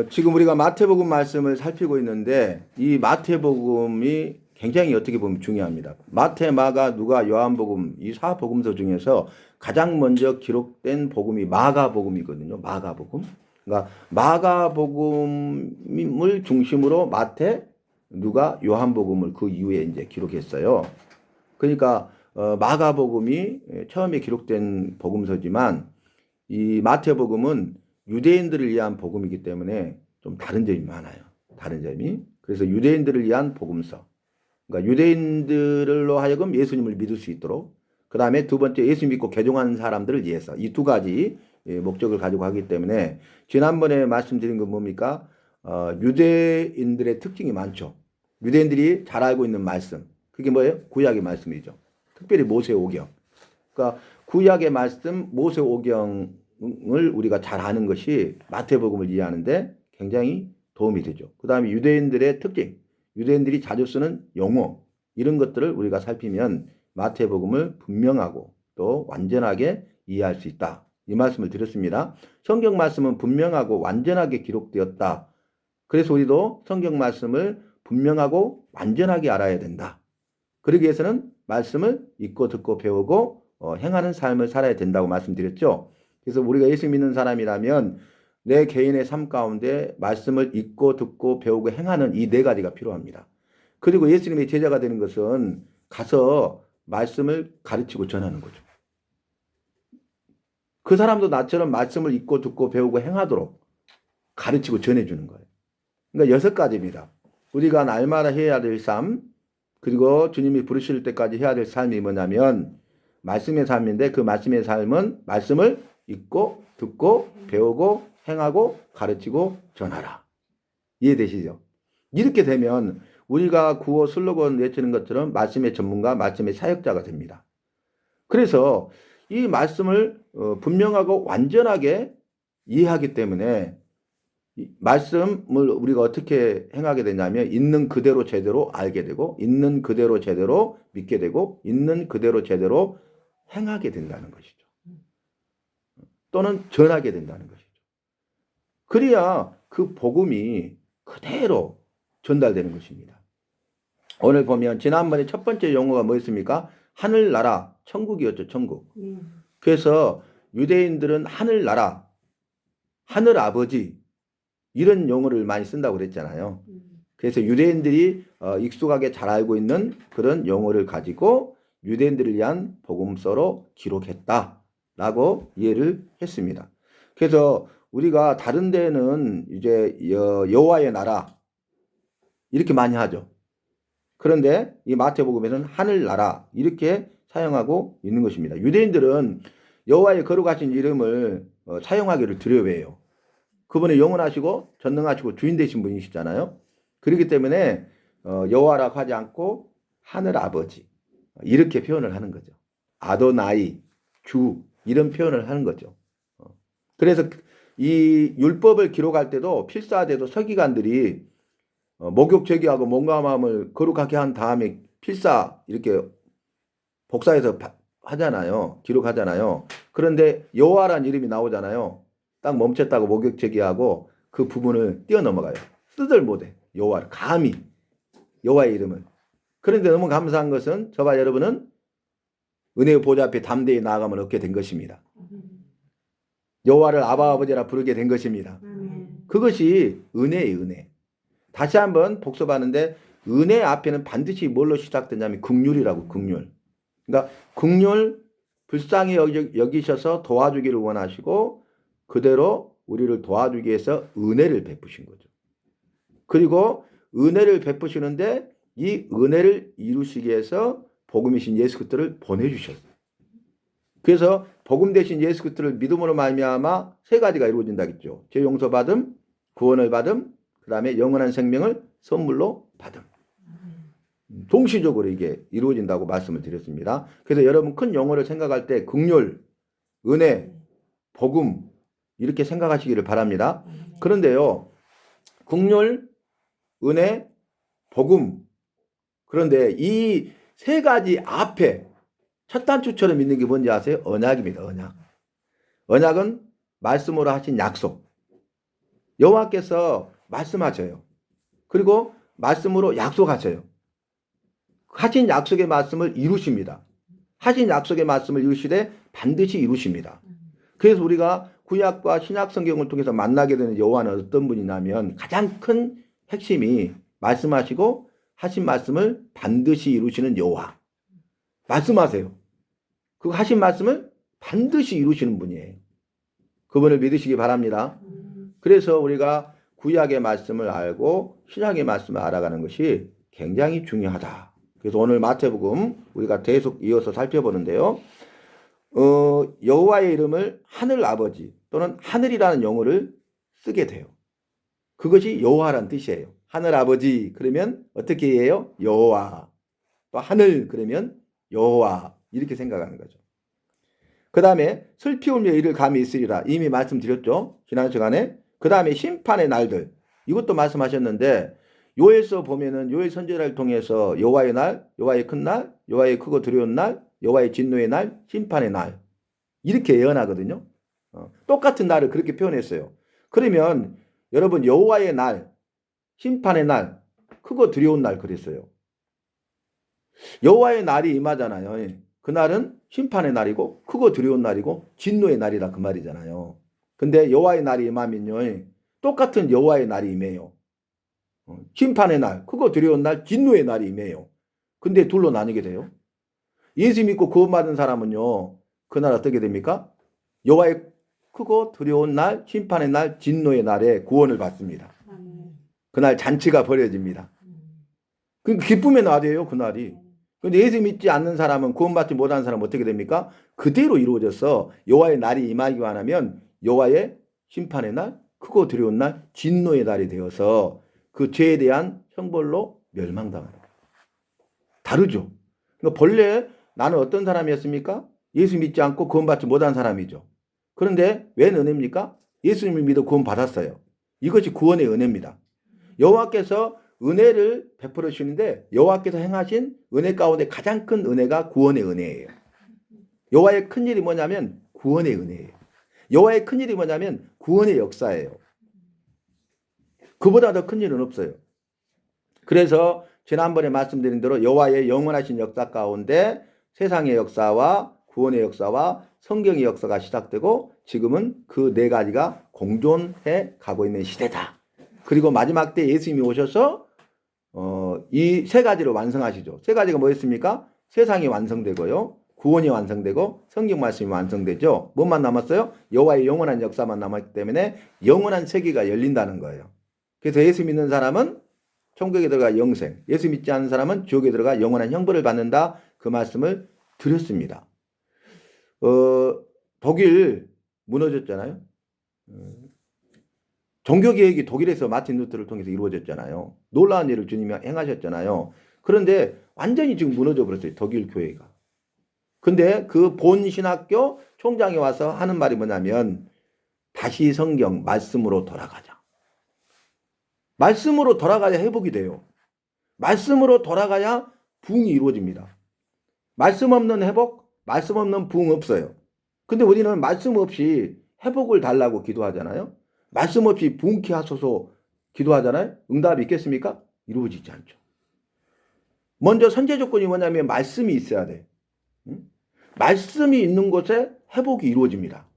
지금 우리가 마태복음 말씀을 살피고 있는데 이 마태복음이 굉장히 어떻게 보면 중요합니다. 마태, 마가, 누가, 요한복음 이 사복음서 중에서 가장 먼저 기록된 복음이 마가복음이거든요. 마가복음. 그러니까 마가복음을 중심으로 마태, 누가, 요한복음을 그 이후에 이제 기록했어요. 그러니까 마가복음이 처음에 기록된 복음서지만 이 마태복음은 유대인들을 위한 복음이기 때문에 좀 다른 점이 많아요. 다른 점이. 그래서 유대인들을 위한 복음서. 그러니까 유대인들로 하여금 예수님을 믿을 수 있도록, 그 다음에 두 번째 예수 믿고 개종한 사람들을 위해서 이 두 가지 목적을 가지고 하기 때문에 지난번에 말씀드린 건 뭡니까? 유대인들의 특징이 많죠. 유대인들이 잘 알고 있는 말씀. 그게 뭐예요? 구약의 말씀이죠. 특별히 모세오경. 그러니까 구약의 말씀 모세오경을 우리가 잘 아는 것이 마태복음을 이해하는데 굉장히 도움이 되죠. 그 다음에 유대인들의 특징, 유대인들이 자주 쓰는 용어 이런 것들을 우리가 살피면 마태복음을 분명하고 또 완전하게 이해할 수 있다. 이 말씀을 드렸습니다. 성경 말씀은 분명하고 완전하게 기록되었다. 그래서 우리도 성경 말씀을 분명하고 완전하게 알아야 된다. 그러기 위해서는 말씀을 읽고 듣고 배우고 행하는 삶을 살아야 된다고 말씀드렸죠. 그래서 우리가 예수 믿는 사람이라면 내 개인의 삶 가운데 말씀을 읽고 듣고 배우고 행하는 이 네 가지가 필요합니다. 그리고 예수님의 제자가 되는 것은 가서 말씀을 가르치고 전하는 거죠. 그 사람도 나처럼 말씀을 읽고 듣고 배우고 행하도록 가르치고 전해주는 거예요. 그러니까 6가지입니다. 우리가 날마다 해야 될 삶, 그리고 주님이 부르실 때까지 해야 될 삶이 뭐냐면 말씀의 삶인데 그 말씀의 삶은 말씀을 읽고 듣고 배우고 행하고 가르치고 전하라. 이해되시죠? 이렇게 되면 우리가 구호 슬로건 외치는 것처럼 말씀의 전문가, 말씀의 사역자가 됩니다. 그래서 이 말씀을 분명하고 완전하게 이해하기 때문에 말씀을 우리가 어떻게 행하게 되냐면 있는 그대로 제대로 알게 되고 있는 그대로 제대로 믿게 되고 있는 그대로 제대로 행하게 된다는 것이죠. 또는 전하게 된다는 것이죠. 그래야 그 복음이 그대로 전달되는 것입니다. 오늘 보면 지난번에 첫 번째 용어가 뭐였습니까? 하늘나라, 천국이었죠. 천국. 그래서 유대인들은 하늘나라, 하늘아버지 이런 용어를 많이 쓴다고 그랬잖아요. 그래서 유대인들이 익숙하게 잘 알고 있는 그런 용어를 가지고 유대인들을 위한 복음서로 기록했다라고 이해를 했습니다. 그래서 우리가 다른 데는 이제 여호와의 나라 이렇게 많이 하죠. 그런데 이 마태복음에서는 하늘나라 이렇게 사용하고 있는 것입니다. 유대인들은 여호와의 거룩하신 이름을 사용하기를 두려워해요. 그분이 영원하시고 전능하시고 주인 되신 분이시잖아요. 그렇기 때문에 여호와라고 하지 않고 하늘 아버지 이렇게 표현을 하는 거죠. 아도나이 주 이런 표현을 하는 거죠. 그래서 이 율법을 기록할 때도 필사돼도 서기관들이 목욕 제기하고 몸과 마음을 거룩하게 한 다음에 필사 이렇게 복사해서 하잖아요. 기록하잖아요. 그런데 여호와라는 이름이 나오잖아요. 딱 멈췄다고 목욕 제기하고 그 부분을 뛰어넘어가요. 쓰들 못해. 여호와를 감히 여호와의 이름을. 그런데 너무 감사한 것은 저와 여러분은 은혜의 보좌 앞에 담대히 나아가면 얻게 된 것입니다. 여호와를 아바 아버지라 부르게 된 것입니다. 그것이 은혜의 은혜. 다시 한번 복습하는데 은혜 앞에는 반드시 뭘로 시작되냐면 긍휼이라고 긍휼. 그러니까 긍휼 불쌍히 여기셔서 도와주기를 원하시고 그대로 우리를 도와주기 위해서 은혜를 베푸신 거죠. 그리고 은혜를 베푸시는데 이 은혜를 이루시기 위해서 복음이신 예수 그리스도를 보내주셨어요. 그래서 복음 대신 예수 그리스도를 믿음으로 말미암아 3가지가 이루어진다겠죠. 죄 용서받음, 구원을 받음, 그 다음에 영원한 생명을 선물로 받음. 동시적으로 이게 이루어진다고 말씀을 드렸습니다. 그래서 여러분 큰 용어를 생각할 때 긍휼, 은혜, 복음 이렇게 생각하시기를 바랍니다. 그런데요. 긍휼, 은혜, 복음 그런데 이 3가지 앞에 첫 단추처럼 있는 게 뭔지 아세요? 언약입니다. 언약. 언약은 말씀으로 하신 약속. 여호와께서 말씀하셔요. 그리고 말씀으로 약속하셔요. 하신 약속의 말씀을 이루십니다. 하신 약속의 말씀을 이루시되 반드시 이루십니다. 그래서 우리가 구약과 신약 성경을 통해서 만나게 되는 여호와는 어떤 분이냐면 가장 큰 핵심이 말씀하시고 하신 말씀을 반드시 이루시는 여호와. 말씀하세요. 그 하신 말씀을 반드시 이루시는 분이에요. 그분을 믿으시기 바랍니다. 그래서 우리가 구약의 말씀을 알고 신약의 말씀을 알아가는 것이 굉장히 중요하다. 그래서 오늘 마태복음 우리가 계속 이어서 살펴보는데요. 여호와의 이름을 하늘 아버지 또는 하늘이라는 용어를 쓰게 돼요. 그것이 여호와라는 뜻이에요. 하늘 아버지 그러면 어떻게 해요? 여호와. 또 하늘 그러면 여호와 이렇게 생각하는 거죠. 그 다음에 슬피 울며 이를 감이 있으리라 이미 말씀드렸죠. 지난 시간에. 그 다음에 심판의 날들 이것도 말씀하셨는데 요에서 보면은 요엘 선지자를 통해서 여호와의 날, 여호와의 큰 날, 여호와의 크고 두려운 날, 여호와의 진노의 날, 심판의 날 이렇게 예언하거든요. 똑같은 날을 그렇게 표현했어요. 그러면 여러분 여호와의 날, 심판의 날, 크고 두려운 날 그랬어요. 여호와의 날이 임하잖아요. 그날은 심판의 날이고 크고 두려운 날이고 진노의 날이다 그 말이잖아요. 근데 여호와의 날이 임하면요. 똑같은 여호와의 날이 임해요. 심판의 날, 크고 두려운 날, 진노의 날이 임해요. 근데 둘로 나뉘게 돼요. 예수 믿고 구원받은 사람은요. 그날 어떻게 됩니까? 여호와의 크고 두려운 날, 심판의 날, 진노의 날에 구원을 받습니다. 그날 잔치가 벌어집니다. 그 기쁨의 날이에요, 그날이. 근데 예수 믿지 않는 사람은 구원받지 못한 사람은 어떻게 됩니까? 그대로 이루어져서 여호와의 날이 임하기만 하면 여호와의 심판의 날, 크고 두려운 날, 진노의 날이 되어서 그 죄에 대한 형벌로 멸망당하는 거예요. 다르죠. 그러니까 본래 나는 어떤 사람이었습니까? 예수 믿지 않고 구원받지 못한 사람이죠. 그런데 웬 은혜입니까? 예수님을 믿어 구원받았어요. 이것이 구원의 은혜입니다. 여호와께서 은혜를 베풀어 주시는데 여호와께서 행하신 은혜 가운데 가장 큰 은혜가 구원의 은혜예요. 여호와의 큰일이 뭐냐면 구원의 은혜예요. 여호와의 큰일이 뭐냐면 구원의 역사예요. 그보다 더 큰 일은 없어요. 그래서 지난번에 말씀드린 대로 여호와의 영원하신 역사 가운데 세상의 역사와 구원의 역사와 성경의 역사가 시작되고 지금은 그 네 가지가 공존해 가고 있는 시대다. 그리고 마지막 때 예수님이 오셔서 이 세 가지를 완성하시죠. 세 가지가 뭐였습니까? 세상이 완성되고요. 구원이 완성되고 성경 말씀이 완성되죠. 뭐만 남았어요? 여호와의 영원한 역사만 남았기 때문에 영원한 세계가 열린다는 거예요. 그래서 예수 믿는 사람은 천국에 들어가 영생, 예수 믿지 않는 사람은 지옥에 들어가 영원한 형벌을 받는다. 그 말씀을 드렸습니다. 독일 무너졌잖아요. 종교개혁이 독일에서 마틴 루터를 통해서 이루어졌잖아요. 놀라운 일을 주님이 행하셨잖아요. 그런데 완전히 지금 무너져 버렸어요. 독일 교회가. 근데 그 본신학교 총장이 와서 하는 말이 뭐냐면 다시 성경 말씀으로 돌아가자. 말씀으로 돌아가야 회복이 돼요. 말씀으로 돌아가야 부흥이 이루어집니다. 말씀 없는 회복, 말씀 없는 부흥 없어요. 근데 우리는 말씀 없이 회복을 달라고 기도하잖아요. 말씀 없이 부흥케 하소서 기도하잖아요. 응답이 있겠습니까? 이루어지지 않죠. 먼저 선제 조건이 뭐냐면 말씀이 있어야 돼. 말씀이 있는 곳에 회복이 이루어집니다.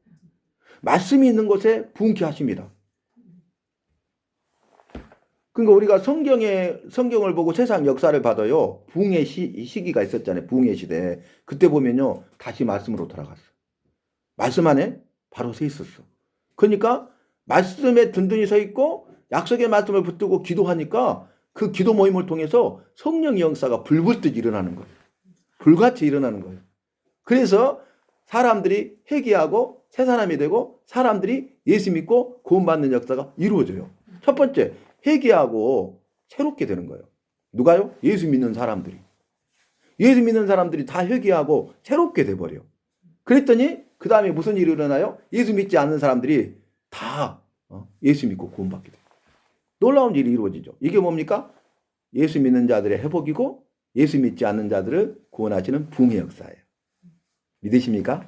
말씀이 있는 곳에 부흥케 하십니다. 그러니까 우리가 성경을 보고 세상 역사를 봐도요. 부흥의 시기가 있었잖아요. 부흥의 시대. 그때 보면요. 다시 말씀으로 돌아갔어. 말씀 안에 바로 서 있었어. 그러니까 말씀에 든든히 서 있고 약속의 말씀을 붙들고 기도하니까 그 기도 모임을 통해서 성령의 역사가 불붙듯 일어나는 거예요. 불같이 일어나는 거예요. 그래서 사람들이 회개하고 새 사람이 되고 사람들이 예수 믿고 구원받는 역사가 이루어져요. 첫 번째, 회개하고 새롭게 되는 거예요. 누가요? 예수 믿는 사람들이. 예수 믿는 사람들이 다 회개하고 새롭게 돼버려. 그랬더니 그 다음에 무슨 일이 일어나요? 예수 믿지 않는 사람들이 다 예수 믿고 구원받게 돼요. 놀라운 일이 이루어지죠. 이게 뭡니까? 예수 믿는 자들의 회복이고 예수 믿지 않는 자들을 구원하시는 부흥의 역사예요. 믿으십니까?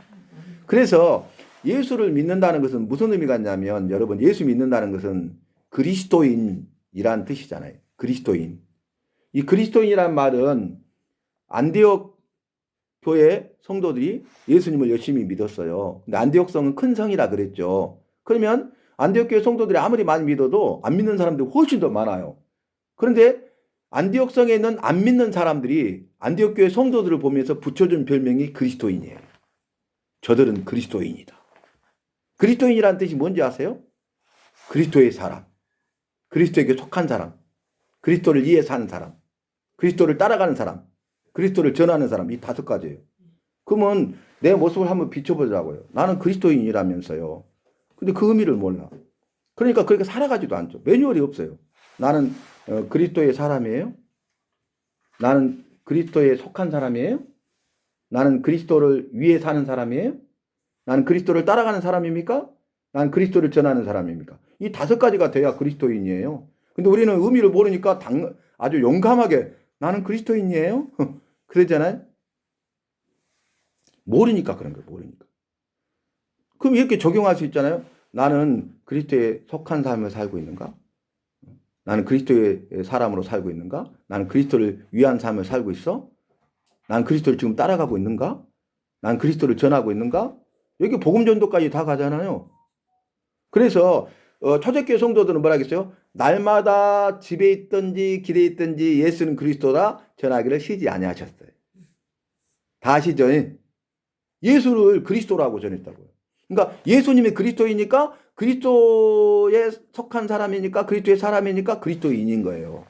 그래서 예수를 믿는다는 것은 무슨 의미가 있냐면 여러분 예수 믿는다는 것은 그리스도인이란 뜻이잖아요. 그리스도인. 이 그리스도인이란 말은 안디옥 교회 성도들이 예수님을 열심히 믿었어요. 근데 안디옥 성은 큰 성이라 그랬죠. 그러면 안디옥 교회 성도들이 아무리 많이 믿어도 안 믿는 사람들이 훨씬 더 많아요. 그런데 안디옥 성에 있는 안 믿는 사람들이 안디옥 교회 성도들을 보면서 붙여준 별명이 그리스도인이에요. 저들은 그리스도인이다. 그리스도인이라는 뜻이 뭔지 아세요? 그리스도의 사람, 그리스도에게 속한 사람, 그리스도를 이해 사는 사람, 그리스도를 따라가는 사람, 그리스도를 전하는 사람, 이 5가지예요. 그러면 내 모습을 한번 비춰보자고요. 나는 그리스도인이라면서요. 근데 그 의미를 몰라. 그러니까 그렇게 살아가지도 않죠. 매뉴얼이 없어요. 나는 그리스도의 사람이에요? 나는 그리스도에 속한 사람이에요? 나는 그리스도를 위해 사는 사람이에요? 나는 그리스도를 따라가는 사람입니까? 나는 그리스도를 전하는 사람입니까? 이 5가지가 돼야 그리스도인이에요. 근데 우리는 의미를 모르니까 아주 용감하게 나는 그리스도인이에요? 그러잖아요. 모르니까 그런 거예요. 모르니까. 그럼 이렇게 적용할 수 있잖아요. 나는 그리스도에 속한 삶을 살고 있는가? 나는 그리스도의 사람으로 살고 있는가? 나는 그리스도를 위한 삶을 살고 있어? 나는 그리스도를 지금 따라가고 있는가? 나는 그리스도를 전하고 있는가? 여기 복음 전도까지 다 가잖아요. 그래서 초대교회 성도들은 뭐라 하겠어요? 날마다 집에 있든지 길에 있든지 예수는 그리스도다 전하기를 쉬지 아니하셨어요. 다 아시죠? 예수를 그리스도라고 전했다고요. 그러니까 예수님이 그리스도이니까 그리스도에 속한 사람이니까 그리스도의 사람이니까 그리스도인인 거예요.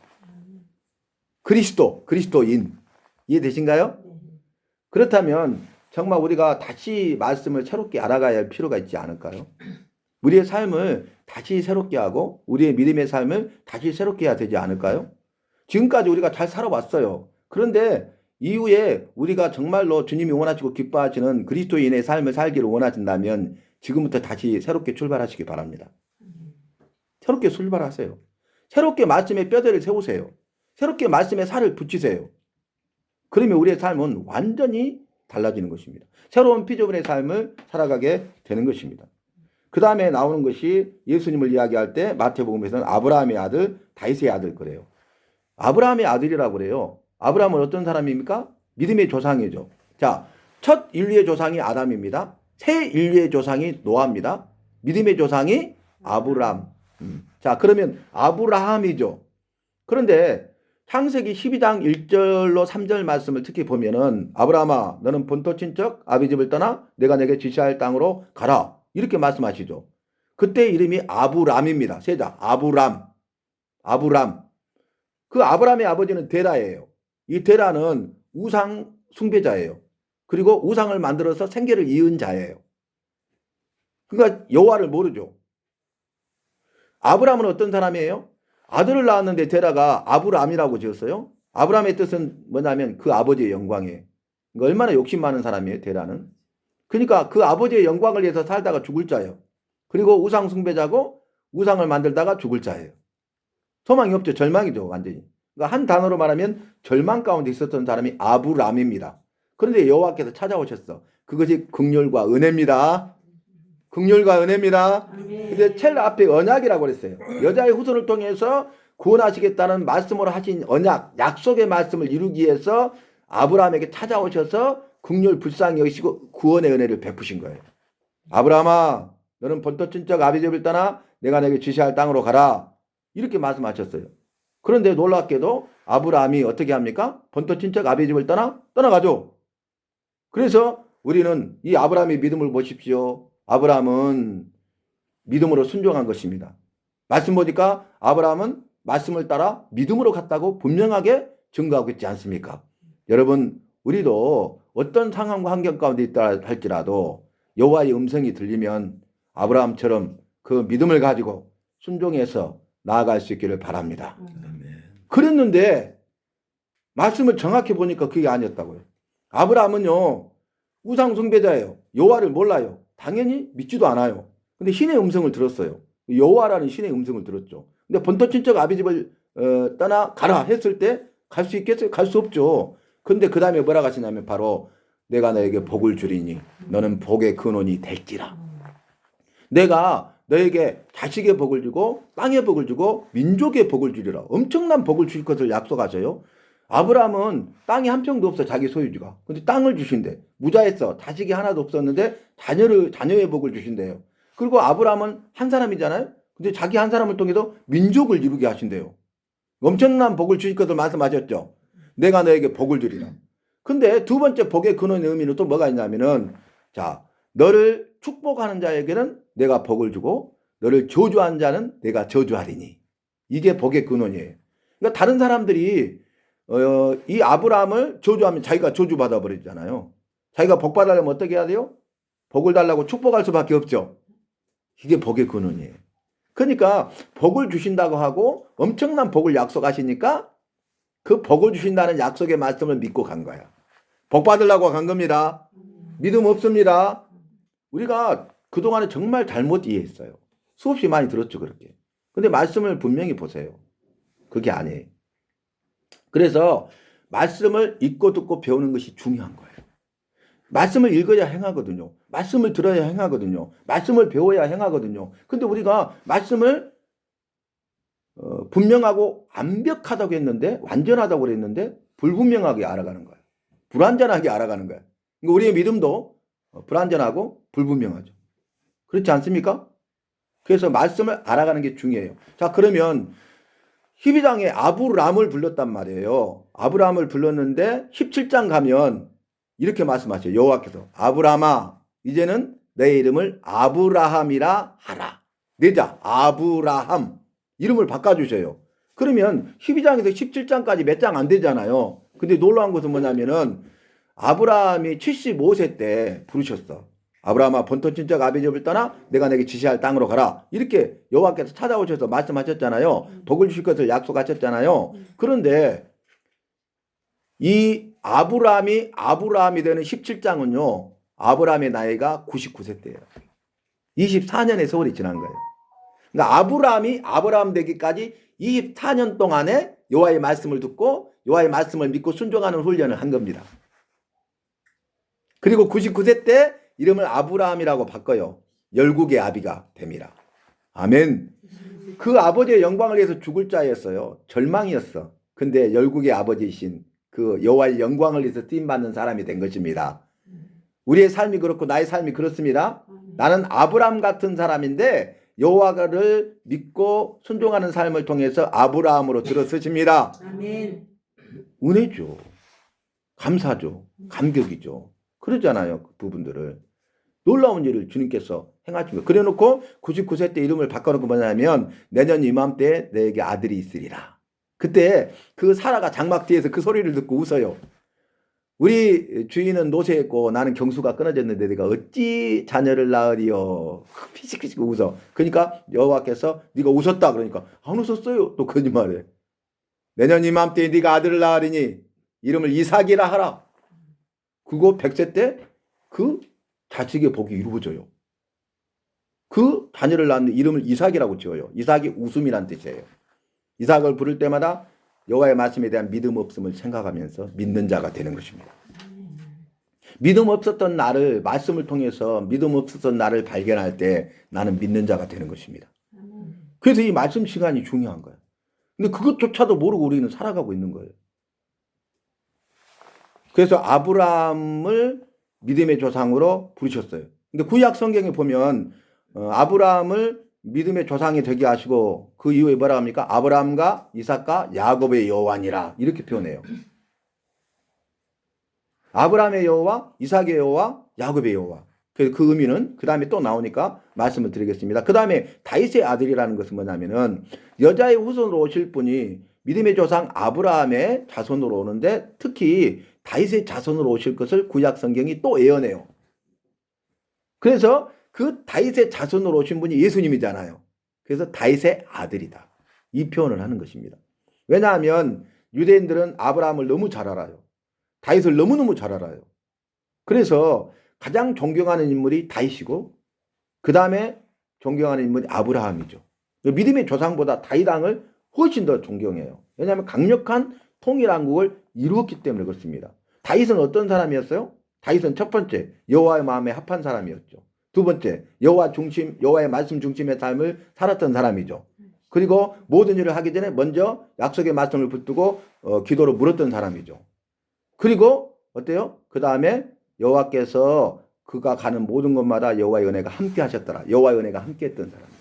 그리스도인. 이해되신가요? 그렇다면 정말 우리가 다시 말씀을 새롭게 알아가야 할 필요가 있지 않을까요? 우리의 삶을 다시 새롭게 하고 우리의 믿음의 삶을 다시 새롭게 해야 되지 않을까요? 지금까지 우리가 잘 살아왔어요. 그런데 이후에 우리가 정말로 주님이 원하시고 기뻐하시는 그리스도인의 삶을 살기를 원하신다면 지금부터 다시 새롭게 출발하시기 바랍니다. 새롭게 출발하세요. 새롭게 말씀의 뼈대를 세우세요. 새롭게 말씀의 살을 붙이세요. 그러면 우리의 삶은 완전히 달라지는 것입니다. 새로운 피조물의 삶을 살아가게 되는 것입니다. 그 다음에 나오는 것이 예수님을 이야기할 때 마태복음에서는 아브라함의 아들, 다윗의 아들 그래요. 아브라함의 아들이라고 그래요. 아브라함은 어떤 사람입니까? 믿음의 조상이죠. 자, 첫 인류의 조상이 아담입니다. 새 인류의 조상이 노아입니다. 믿음의 조상이 아브라함. 자, 그러면 아브라함이죠. 그런데 창세기 12장 1절로 3절 말씀을 특히 보면은 아브라함아 너는 본토 친척 아비 집을 떠나 내가 내게 지시할 땅으로 가라. 이렇게 말씀하시죠. 그때 이름이 아브람입니다. 세자 아브람. 그 아브람의 아버지는 데라예요. 이 데라는 우상 숭배자예요. 그리고 우상을 만들어서 생계를 이은 자예요. 그러니까 여호와를 모르죠. 아브람은 어떤 사람이에요? 아들을 낳았는데 데라가 아브람이라고 지었어요. 아브람의 뜻은 뭐냐면 그 아버지의 영광이에요. 그러니까 얼마나 욕심 많은 사람이에요, 데라는. 그러니까 그 아버지의 영광을 위해서 살다가 죽을 자예요. 그리고 우상 숭배자고 우상을 만들다가 죽을 자예요. 소망이 없죠. 절망이죠. 완전히. 그러니까 한 단어로 말하면 절망 가운데 있었던 사람이 아브람입니다. 그런데 여호와께서 찾아오셨어. 그것이 긍휼과 은혜입니다. 긍휼과 은혜입니다. 근데 제일 앞에 언약이라고 그랬어요. 여자의 후손을 통해서 구원하시겠다는 말씀으로 하신 언약, 약속의 말씀을 이루기 위해서 아브라함에게 찾아오셔서 긍휼 불쌍히 여기시고 구원의 은혜를 베푸신 거예요. 아브라함아 너는 본토 친척 아비 집을 떠나 내가 내게 지시할 땅으로 가라. 이렇게 말씀하셨어요. 그런데 놀랍게도 아브라함이 어떻게 합니까? 본토 친척 아비 집을 떠나가죠. 그래서 우리는 이 아브라함의 믿음을 보십시오. 아브라함은 믿음으로 순종한 것입니다. 말씀 보니까 아브라함은 말씀을 따라 믿음으로 갔다고 분명하게 증거하고 있지 않습니까? 여러분 우리도 어떤 상황과 환경 가운데 있다 할지라도 여호와의 음성이 들리면 아브라함처럼 그 믿음을 가지고 순종해서 나아갈 수 있기를 바랍니다. 그랬는데 말씀을 정확히 보니까 그게 아니었다고요. 아브라함은요 우상 숭배자예요. 여호와를 몰라요. 당연히 믿지도 않아요. 근데 신의 음성을 들었어요. 여호와라는 신의 음성을 들었죠. 근데 본토 친척 아비 집을 떠나 가라 했을 때 갈 수 있겠어요? 갈 수 없죠. 근데 그 다음에 뭐라 하시냐면 바로 내가 너에게 복을 주리니 너는 복의 근원이 될지라. 내가 너에게 자식의 복을 주고 땅의 복을 주고 민족의 복을 주리라. 엄청난 복을 줄 것을 약속하셔요. 아브라함은 땅이 한 평도 없어 자기 소유주가. 근데 땅을 주신대. 무자했어. 자식이 하나도 없었는데 자녀의 복을 주신대요. 그리고 아브라함은 한 사람이잖아요. 근데 자기 한 사람을 통해서 민족을 이루게 하신대요. 엄청난 복을 주실 것을 말씀하셨죠. 내가 너에게 복을 주리라. 근데 두 번째 복의 근원의 의미는 또 뭐가 있냐면은 자, 너를 축복하는 자에게는 내가 복을 주고 너를 저주하는 자는 내가 저주하리니. 이게 복의 근원이에요. 그러니까 다른 사람들이 이 아브라함을 저주하면 자기가 저주받아 버리잖아요. 자기가 복 받으려면 어떻게 해야 돼요? 복을 달라고 축복할 수밖에 없죠. 이게 복의 근원이에요. 그러니까 복을 주신다고 하고 엄청난 복을 약속하시니까 그 복을 주신다는 약속의 말씀을 믿고 간 거야. 복 받으려고 간 겁니다. 믿음 없습니다. 우리가 그동안에 정말 잘못 이해했어요. 수없이 많이 들었죠, 그렇게. 근데 말씀을 분명히 보세요. 그게 아니에요. 그래서 말씀을 읽고 듣고 배우는 것이 중요한 거예요. 말씀을 읽어야 행하거든요. 말씀을 들어야 행하거든요. 말씀을 배워야 행하거든요. 근데 우리가 말씀을 분명하고 완벽하다고 했는데 완전하다고 그랬는데 불분명하게 알아가는 거예요. 불완전하게 알아가는 거예요. 그러니까 우리의 믿음도 불완전하고 불분명하죠. 그렇지 않습니까? 그래서 말씀을 알아가는 게 중요해요. 자, 그러면 12장에 아브람을 불렀단 말이에요. 아브람을 불렀는데 17장 가면 이렇게 말씀하셔요. 여호와께서 아브람아 이제는 내 이름을 아브라함이라 하라. 내자 아브라함 이름을 바꿔주셔요. 그러면 12장에서 17장까지 몇 장 안 되잖아요. 근데 놀라운 것은 뭐냐면은 아브라함이 75세 때 부르셨어. 아브라함아 본토 친척 아비 집을 떠나 내가 내게 지시할 땅으로 가라. 이렇게 여호와께서 찾아오셔서 말씀하셨잖아요. 복을 주실 것을 약속하셨잖아요. 그런데 이 아브라함이 되는 17장은요. 아브라함의 나이가 99세 때예요. 24년의 세월이 지난 거예요. 그러니까 아브라함이 아브라함 되기까지 24년 동안에 여호와의 말씀을 듣고 여호와의 말씀을 믿고 순종하는 훈련을 한 겁니다. 그리고 99세 때 이름을 아브라함이라고 바꿔요. 열국의 아비가 됩니다. 아멘. 그 아버지의 영광을 위해서 죽을 자였어요. 절망이었어. 근데 열국의 아버지이신 그 여호와의 영광을 위해서 쓰임받는 사람이 된 것입니다. 우리의 삶이 그렇고 나의 삶이 그렇습니다. 나는 아브라함 같은 사람인데 여호와를 믿고 순종하는 삶을 통해서 아브라함으로 들어서십니다. 아멘. 은혜죠. 감사죠. 감격이죠. 그러잖아요. 그 부분들을. 놀라운 일을 주님께서 행하십니다. 그래 놓고 99세 때 이름을 바꿔놓고 뭐냐면 내년 이맘때에 내게 아들이 있으리라. 그때 그 사라가 장막 뒤에서 그 소리를 듣고 웃어요. 우리 주인은 노쇠했고 나는 경수가 끊어졌는데 내가 어찌 자녀를 낳으리요. 피식피식 웃어. 그러니까 여호와께서 네가 웃었다 그러니까 안 웃었어요. 또 거짓말해. 내년 이맘때에 네가 아들을 낳으리니 이름을 이삭이라 하라. 그거 100세 때 그 자식의 복이 이루어져요. 그 자녀를 낳는 이름을 이삭이라고 지어요. 이삭이 웃음이란 뜻이에요. 이삭을 부를 때마다 여호와의 말씀에 대한 믿음 없음을 생각하면서 믿는 자가 되는 것입니다. 믿음 없었던 나를 말씀을 통해서 믿음 없었던 나를 발견할 때 나는 믿는 자가 되는 것입니다. 그래서 이 말씀 시간이 중요한 거예요. 근데 그것조차도 모르고 우리는 살아가고 있는 거예요. 그래서 아브라함을 믿음의 조상으로 부르셨어요. 근데 구약 성경에 보면 아브라함을 믿음의 조상이 되게 하시고 그 이후에 뭐라 합니까? 아브라함과 이삭과 야곱의 여호와니라 이렇게 표현해요. 아브라함의 여호와, 이삭의 여호와, 야곱의 여호와. 그래서 그 의미는 그 다음에 또 나오니까 말씀을 드리겠습니다. 그 다음에 다윗의 아들이라는 것은 뭐냐면은 여자의 후손으로 오실 분이 믿음의 조상 아브라함의 자손으로 오는데 특히 다윗의 자손으로 오실 것을 구약 성경이 또 예언해요. 그래서 그 다윗의 자손으로 오신 분이 예수님이잖아요. 그래서 다윗의 아들이다. 이 표현을 하는 것입니다. 왜냐하면 유대인들은 아브라함을 너무 잘 알아요. 다윗을 너무너무 잘 알아요. 그래서 가장 존경하는 인물이 다윗이고 그 다음에 존경하는 인물이 아브라함이죠. 믿음의 조상보다 다윗 왕을 훨씬 더 존경해요. 왜냐하면 강력한 통일왕국을 이루었기 때문에 그렇습니다. 다윗은 어떤 사람이었어요? 다윗은 첫 번째 여호와의 마음에 합한 사람이었죠. 두 번째, 여호와의 말씀 중심의 삶을 살았던 사람이죠. 그리고 모든 일을 하기 전에 먼저 약속의 말씀을 붙들고 기도로 물었던 사람이죠. 그리고 어때요? 그 다음에 여호와께서 그가 가는 모든 곳마다 여호와의 은혜가 함께 하셨더라. 여호와의 은혜가 함께 했던 사람이에요.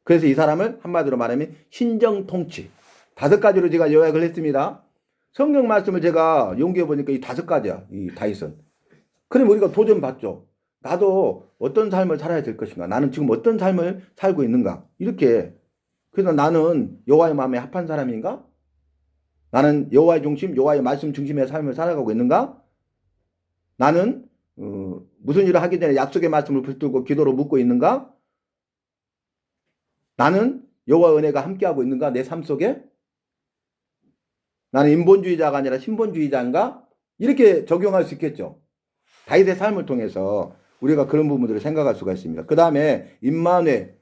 그래서 이 사람을 한마디로 말하면 신정통치. 5가지로 제가 요약을 했습니다. 성경 말씀을 제가 연구해 보니까 이 5가지야. 이 다윗은. 그럼 우리가 도전받죠. 나도 어떤 삶을 살아야 될 것인가? 나는 지금 어떤 삶을 살고 있는가? 이렇게. 그래서 나는 여호와의 마음에 합한 사람인가? 나는 여호와의 중심, 여호와의 말씀 중심의 삶을 살아가고 있는가? 나는 무슨 일을 하기 전에 약속의 말씀을 붙들고 기도로 묻고 있는가? 나는 여호와의 은혜가 함께하고 있는가? 내 삶 속에? 나는 인본주의자가 아니라 신본주의자인가? 이렇게 적용할 수 있겠죠. 다윗의 삶을 통해서 우리가 그런 부분들을 생각할 수가 있습니다. 그 다음에 임마누엘,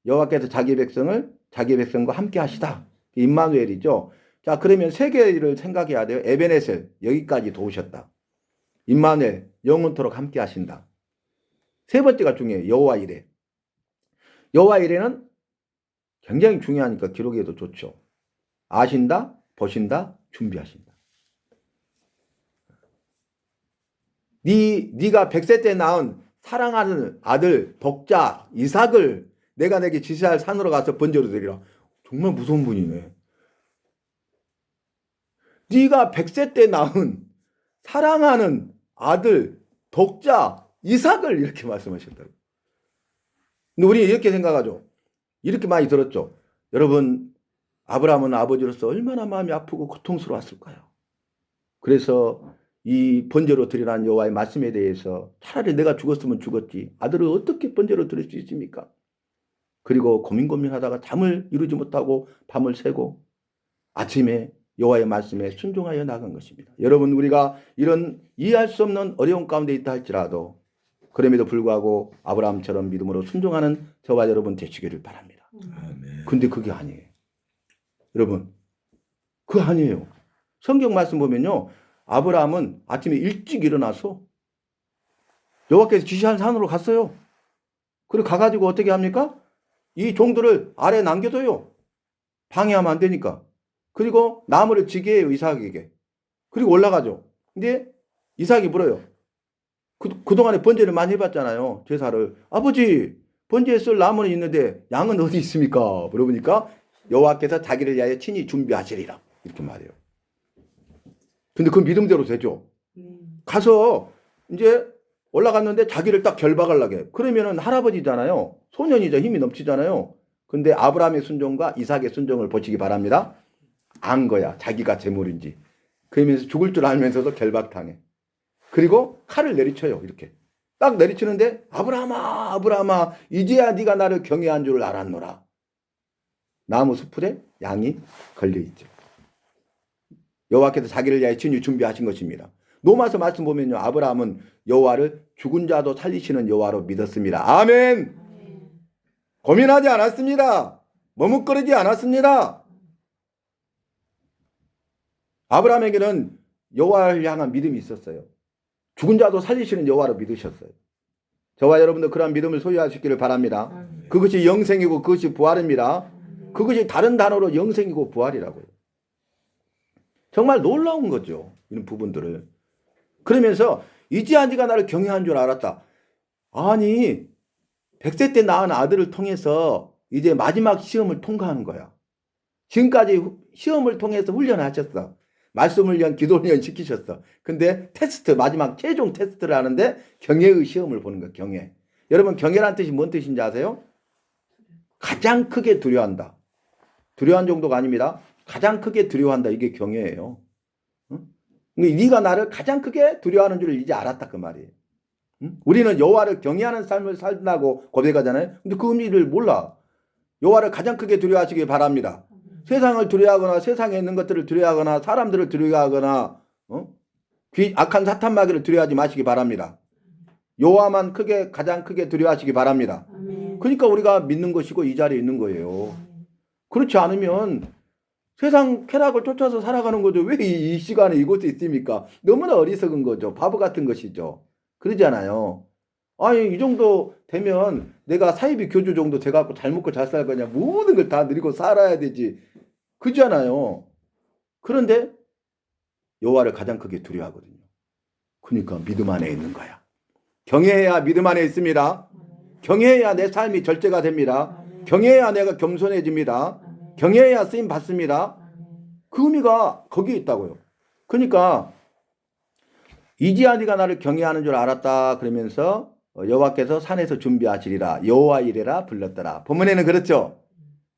여호와께서 자기 백성과 함께 하시다. 임마누엘이죠. 자, 그러면 3개를 생각해야 돼요. 에베네셀, 여기까지 도우셨다. 임마누엘, 영원토록 함께 하신다. 3번째가 중요해요. 여호와 이레. 여호와 이레는 굉장히 중요하니까 기록해도 좋죠. 아신다, 보신다, 준비하신다. 네가 100세 때 낳은 사랑하는 아들 독자 이삭을 내가 내게 지시할 산으로 가서 번제로 드리라. 정말 무서운 분이네. 네가 100세 때 낳은 사랑하는 아들 독자 이삭을 이렇게 말씀하셨다고. 근데 우리 이렇게 생각하죠. 이렇게 많이 들었죠. 여러분, 아브라함은 아버지로서 얼마나 마음이 아프고 고통스러웠을까요? 그래서 이 번제로 드리라는 여호와의 말씀에 대해서 차라리 내가 죽었으면 죽었지 아들을 어떻게 번제로 드릴 수 있습니까? 그리고 고민하다가 잠을 이루지 못하고 밤을 새고 아침에 여호와의 말씀에 순종하여 나간 것입니다. 여러분, 우리가 이런 이해할 수 없는 어려운 가운데 있다 할지라도 그럼에도 불구하고 아브라함처럼 믿음으로 순종하는 저와 여러분 되시기를 바랍니다. 근데 그게 아니에요. 여러분, 그거 아니에요. 성경 말씀 보면요, 아브라함은 아침에 일찍 일어나서 여호와께서 지시한 산으로 갔어요. 그리고 가가지고 어떻게 합니까? 이 종들을 아래 남겨둬요. 방해하면 안 되니까. 그리고 나무를 지게 해요, 이삭에게. 그리고 올라가죠. 근데 이삭이 물어요. 그동안에 번제를 많이 해봤잖아요, 제사를. 아버지, 번제에 쓸 나무는 있는데 양은 어디 있습니까? 물어보니까 여호와께서 자기를 위하여 친히 준비하시리라. 이렇게 말해요. 근데 그 믿음대로 되죠. 가서 이제 올라갔는데 자기를 딱 결박하려고 해. 그러면은 할아버지잖아요. 소년이죠. 힘이 넘치잖아요. 근데 아브라함의 순종과 이삭의 순종을 보시기 바랍니다. 안 거야. 자기가 제물인지. 그러면서 죽을 줄 알면서도 결박당해. 그리고 칼을 내리쳐요. 이렇게. 딱 내리치는데 아브라함아, 아브라함아, 이제야 네가 나를 경외한 줄 알았노라. 나무 숲에 양이 걸려있죠. 여호와께서 자기를 위하여 친히 준비하신 것입니다. 로마서 말씀 보면요, 아브라함은 여호와를 죽은 자도 살리시는 여호와로 믿었습니다. 아멘. 고민하지 않았습니다. 머뭇거리지 않았습니다. 아브라함에게는 여호와를 향한 믿음이 있었어요. 죽은 자도 살리시는 여호와로 믿으셨어요. 저와 여러분도 그러한 믿음을 소유하시기를 바랍니다. 그것이 영생이고 그것이 부활입니다. 그것이 다른 단어로 영생이고 부활이라고요. 정말 놀라운 거죠, 이런 부분들을. 그러면서 이제야 네가 나를 경외한 줄 알았다. 아니, 100세 때 낳은 아들을 통해서 이제 마지막 시험을 통과하는 거야. 지금까지 시험을 통해서 훈련하셨어. 말씀 훈련, 기도 훈련 시키셨어. 근데 테스트, 마지막 최종 테스트를 하는데 경외의 시험을 보는 거야, 경외. 여러분, 경외란 뜻이 뭔 뜻인지 아세요? 가장 크게 두려워한다. 두려워한 정도가 아닙니다. 가장 크게 두려워한다. 이게 경외예요. 응? 네가 나를 가장 크게 두려워하는 줄 이제 알았다, 그 말이에요. 응? 우리는 여호와를 경외하는 삶을 살다고 고백하잖아요. 근데 그 의미를 몰라. 여호와를 가장 크게 두려워하시기 바랍니다. 세상을 두려워하거나 세상에 있는 것들을 두려워하거나 사람들을 두려워하거나 악한 사탄 마귀를 두려워하지 마시기 바랍니다. 여호와만 가장 크게 두려워하시기 바랍니다. 그러니까 우리가 믿는 것이고 이 자리에 있는 거예요. 그렇지 않으면 세상 쾌락을 쫓아서 살아가는 거죠. 왜 이 시간에 이곳에 있습니까? 너무나 어리석은 거죠. 바보 같은 것이죠. 그러잖아요. 아니 이 정도 되면 내가 사이비 교주 정도 돼갖고 잘 먹고 잘 살 거냐. 모든 걸 다 누리고 살아야 되지. 그잖아요. 그런데 여호와를 가장 크게 두려워하거든요. 그러니까 믿음 안에 있는 거야. 경외해야 믿음 안에 있습니다. 경외해야 내 삶이 절제가 됩니다. 경외해야 내가 겸손해집니다. 경외해야 쓰임 받습니다. 그 의미가 거기에 있다고요. 그러니까 이지야 네가 나를 경외하는 줄 알았다 그러면서 여호와께서 산에서 준비하시리라 여호와 이레라 불렀더라. 본문에는 그렇죠.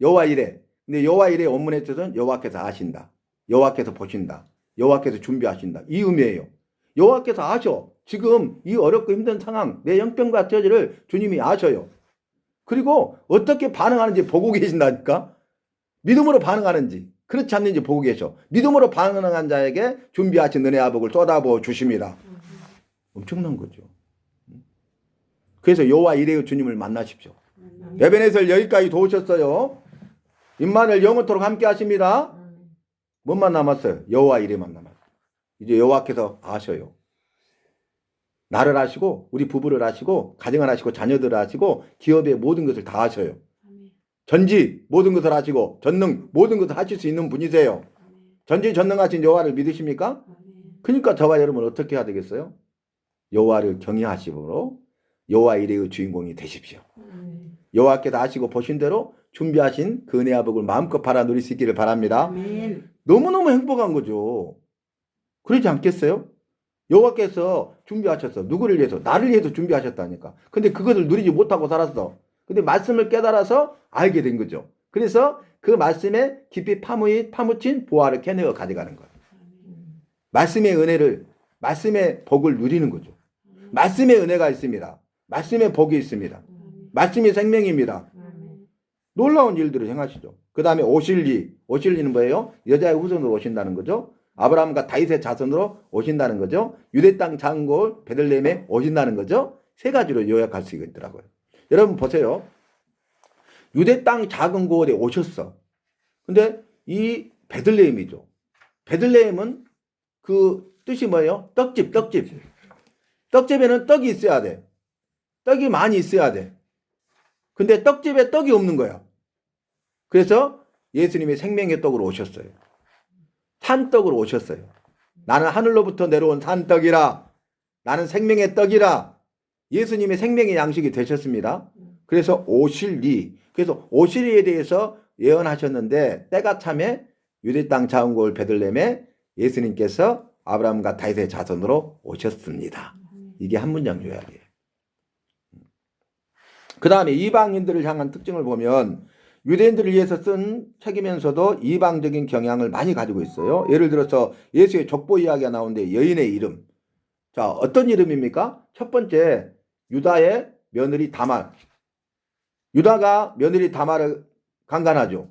여호와 이레. 근데 여호와 이레의 원문의 뜻은 여호와께서 아신다. 여호와께서 보신다. 여호와께서 준비하신다. 이 의미예요. 여호와께서 아셔. 지금 이 어렵고 힘든 상황, 내 형편과 처지를 주님이 아셔요. 그리고 어떻게 반응하는지 보고 계신다니까. 믿음으로 반응하는지 그렇지 않는지 보고 계셔. 믿음으로 반응한 자에게 준비하신 은혜와 복을 쏟아부어 주십니다. 엄청난 거죠. 그래서 여호와 이레의 주님을 만나십시오. 에베네셀 여기까지 도우셨어요. 임마누엘 영원토록 함께 하십니다. 뭔만 남았어요? 여호와 이레만 남았어요. 이제 여호와께서 아셔요. 나를 아시고 우리 부부를 아시고 가정을 아시고 자녀들을 아시고 기업의 모든 것을 다 아셔요. 전지 모든 것을 아시고 전능 모든 것을 하실 수 있는 분이세요. 전지 전능하신 여호와를 믿으십니까? 그러니까 저와 여러분 어떻게 해야 되겠어요? 여호와를 경외하심으로 여호와 이레의 주인공이 되십시오. 여호와께서 아시고 보신 대로 준비하신 그 은혜와 복을 마음껏 바라 누릴 수 있기를 바랍니다. 아멘. 너무너무 행복한 거죠. 그러지 않겠어요? 여호와께서 준비하셨어. 누구를 위해서? 나를 위해서 준비하셨다니까. 근데 그것을 누리지 못하고 살았어. 근데 말씀을 깨달아서 알게 된 거죠. 그래서 그 말씀에 깊이 파묻힌 보화를 캐내어 가져가는 거예요. 말씀의 은혜를, 말씀의 복을 누리는 거죠. 말씀의 은혜가 있습니다. 말씀의 복이 있습니다. 말씀이 생명입니다. 놀라운 일들을 행하시죠. 그 다음에 오실리. 오실리는 뭐예요? 여자의 후손으로 오신다는 거죠. 아브라함과 다윗의 자손으로 오신다는 거죠. 유대 땅 작은 곳 베들레헴에 오신다는 거죠. 세 가지로 요약할 수 있더라고요. 여러분 보세요. 유대 땅 작은 곳에 오셨어. 근데 이 베들레헴이죠. 베들레헴은 그 뜻이 뭐예요? 떡집, 떡집. 떡집에는 떡이 있어야 돼. 떡이 많이 있어야 돼. 근데 떡집에 떡이 없는 거야. 그래서 예수님이 생명의 떡으로 오셨어요. 산떡으로 오셨어요. 나는 하늘로부터 내려온 산떡이라. 나는 생명의 떡이라. 예수님의 생명의 양식이 되셨습니다. 그래서 오실리. 그래서 오실리에 대해서 예언하셨는데 때가 참에 유대 땅 작은 곳 베들레헴에 예수님께서 아브라함과 다윗의 자손으로 오셨습니다. 이게 한 문장 요약이에요. 그 다음에 이방인들을 향한 특징을 보면 유대인들을 위해서 쓴 책이면서도 이방적인 경향을 많이 가지고 있어요. 예를 들어서 예수의 족보 이야기가 나오는데 여인의 이름. 자, 어떤 이름입니까? 첫 번째, 유다의 며느리 다말. 유다가 며느리 다말을 강간하죠.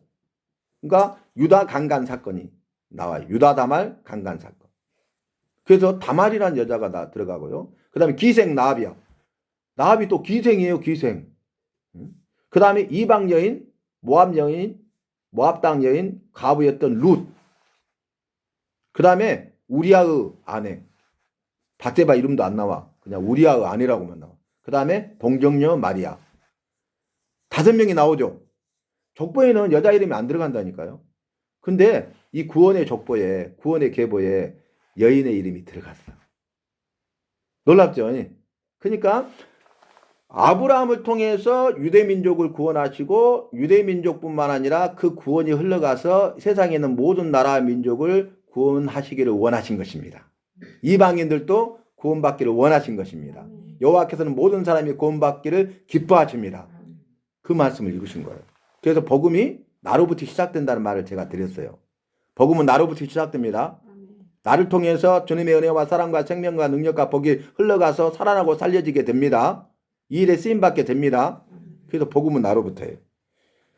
그러니까 유다 강간 사건이 나와요. 유다 다말 강간 사건. 그래서 다말이라는 여자가 들어가고요. 그 다음에 기생 나합이야. 나합이 또 기생이에요, 기생. 그 다음에 이방 여인, 모압 여인, 모압 땅 여인, 과부였던 룻. 그 다음에 우리아의 아내. 바세바 이름도 안 나와. 그냥 우리아의 아내라고만 나와. 그 다음에 동정녀 마리아. 5명이 나오죠. 족보에는 여자 이름이 안 들어간다니까요. 근데 이 구원의 족보에, 구원의 계보에 여인의 이름이 들어갔어. 놀랍죠? 그러니까 아브라함을 통해서 유대민족을 구원하시고 유대민족뿐만 아니라 그 구원이 흘러가서 세상에 있는 모든 나라와 민족을 구원하시기를 원하신 것입니다. 이방인들도 구원받기를 원하신 것입니다. 여호와께서는 모든 사람이 구원받기를 기뻐하십니다. 그 말씀을 이루신 거예요. 그래서 복음이 나로부터 시작된다는 말을 제가 드렸어요. 복음은 나로부터 시작됩니다. 나를 통해서 주님의 은혜와 사랑과 생명과 능력과 복이 흘러가서 살아나고 살려지게 됩니다. 이 일에 쓰임받게 됩니다. 그래서 복음은 나로부터예요.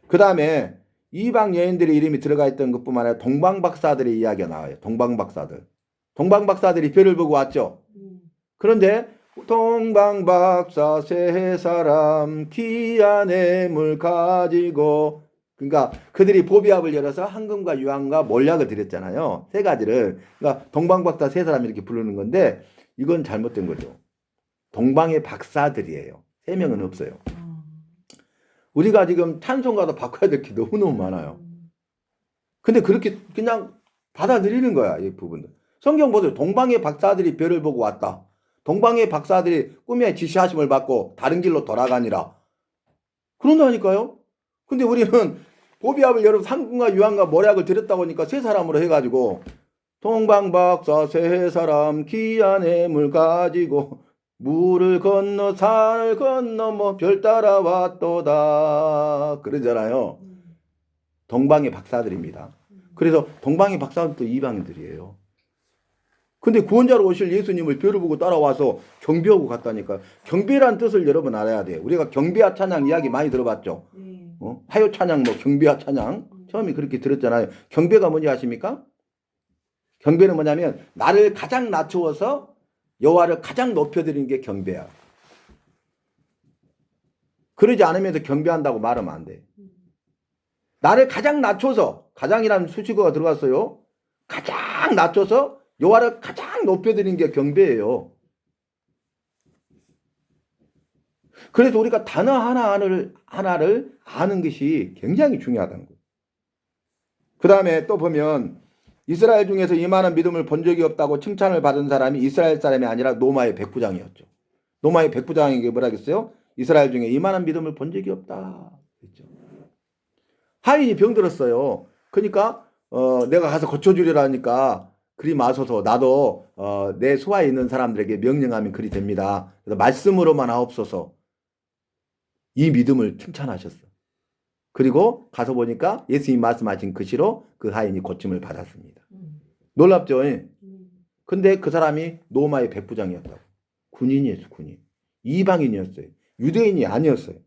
그 다음에 이방 여인들의 이름이 들어가 있던 것뿐만 아니라 동방박사들의 이야기가 나와요. 동방박사들. 동방박사들이 별을 보고 왔죠. 그런데 동방박사 세 사람 귀한 예물 가지고, 그러니까 그들이 보비압을 열어서 황금과 유황과 몰약을 드렸잖아요. 세 가지를. 그러니까 동방박사 세 사람 이렇게 부르는 건데 이건 잘못된 거죠. 동방의 박사들이에요. 3명은 없어요. 우리가 지금 찬송가도 바꿔야 될 게 너무너무 많아요. 근데 그렇게 그냥 받아들이는 거야, 이 부분들. 성경 보세요. 동방의 박사들이 별을 보고 왔다. 동방의 박사들이 꿈에 지시하심을 받고 다른 길로 돌아가니라. 그런다니까요. 근데 우리는 고비압을 열어 상궁과 유황과 모략을 드렸다고 하니까 세 사람으로 해가지고 동방박사 세 사람 귀한 해물 가지고 물을 건너 산을 건너 뭐 별 따라왔도다 그러잖아요. 동방의 박사들입니다. 그래서 동방의 박사들도 이방인들이에요. 근데 구원자로 오실 예수님을 별을 보고 따라와서 경배하고 갔다니까. 경배란 뜻을 여러분 알아야 돼요. 우리가 경배와 찬양 이야기 많이 들어봤죠. 하요 찬양 뭐 경배와 찬양 처음에 그렇게 들었잖아요. 경배가 뭔지 아십니까? 경배는 뭐냐면 나를 가장 낮추어서 여호와를 가장 높여드리는 게 경배야. 그러지 않으면서 경배한다고 말하면 안 돼. 나를 가장 낮춰서, 가장이라는 수식어가 들어갔어요. 가장 낮춰서 여호와를 가장 높여드리는 게 경배예요. 그래서 우리가 단어 하나를 아는 것이 굉장히 중요하다는 거예요. 그 다음에 또 보면 이스라엘 중에서 이만한 믿음을 본 적이 없다고 칭찬을 받은 사람이 이스라엘 사람이 아니라 노마의 백부장이었죠. 노마의 백부장에게 뭐라 했어요? 이스라엘 중에 이만한 믿음을 본 적이 없다. 그랬죠. 하인이 병들었어요. 그러니까 내가 가서 고쳐주리라니까 그리 마소서 나도 내 수하에 있는 사람들에게 명령하면 그리 됩니다. 그래서 말씀으로만 하옵소서. 이 믿음을 칭찬하셨어. 그리고 가서 보니까 예수님이 말씀하신 그 시로 그 하인이 고침을 받았습니다. 놀랍죠? 근데 그 사람이 노마의 백부장이었다고. 군인이었어요. 군인. 이방인이었어요. 유대인이 아니었어요.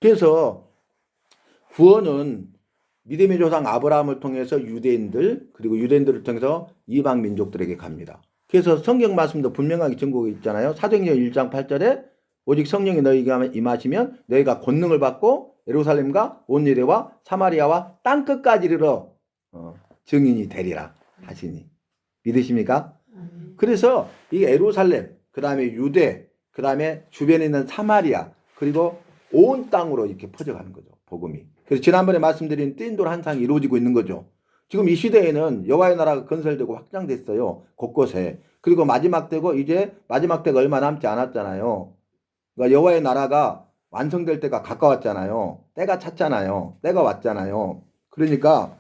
그래서 구원은 믿음의 조상 아브라함을 통해서 유대인들 그리고 유대인들을 통해서 이방 민족들에게 갑니다. 그래서 성경 말씀도 분명하게 증거가 있잖아요. 사도행전 1장 8절에 오직 성령이 너희에게 임하시면 너희가 권능을 받고 예루살렘과 온 유대와 사마리아와 땅끝까지 이르러 증인이 되리라 하시니 믿으십니까? 그래서 이 예루살렘 그 다음에 유대 그 다음에 주변에 있는 사마리아 그리고 온 땅으로 이렇게 퍼져가는 거죠. 복음이. 그래서 지난번에 말씀드린 띵돌 한상이 이루어지고 있는 거죠. 지금 이 시대에는 여호와의 나라가 건설되고 확장됐어요. 곳곳에. 그리고 마지막 때고 이제 마지막 때가 얼마 남지 않았잖아요. 그러니까 여호와의 나라가 완성될 때가 가까웠잖아요. 때가 찼잖아요. 때가 왔잖아요. 그러니까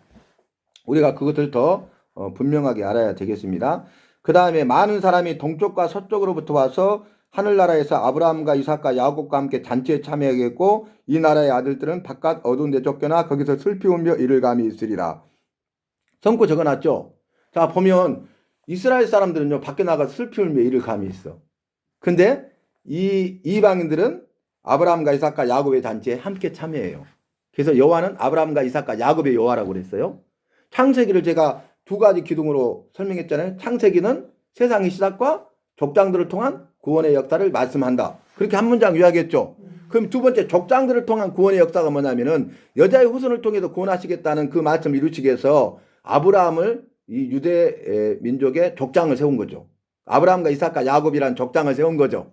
우리가 그것을 더 분명하게 알아야 되겠습니다. 그 다음에 많은 사람이 동쪽과 서쪽으로부터 와서 하늘나라에서 아브라함과 이삭과 야곱과 함께 잔치에 참여하겠고 이 나라의 아들들은 바깥 어두운 데 쫓겨나 거기서 슬피 울며 이를 감이 있으리라. 성구 적어놨죠. 자 보면 이스라엘 사람들은요 밖에 나가서 슬피 울며 이를 감이 있어. 근데 이 이방인들은 아브라함과 이삭과 야곱의 잔치에 함께 참여해요. 그래서 여호와는 아브라함과 이삭과 야곱의 여호와라고 그랬어요. 창세기를 제가 두 가지 기둥으로 설명했잖아요. 창세기는 세상의 시작과 족장들을 통한 구원의 역사를 말씀한다. 그렇게 한 문장 요약했죠. 그럼 두 번째 족장들을 통한 구원의 역사가 뭐냐면은 여자의 후손을 통해서 구원하시겠다는 그 말씀을 이루시기 위해서 아브라함을 이 유대 민족의 족장을 세운 거죠. 아브라함과 이삭과 야곱이라는 족장을 세운 거죠.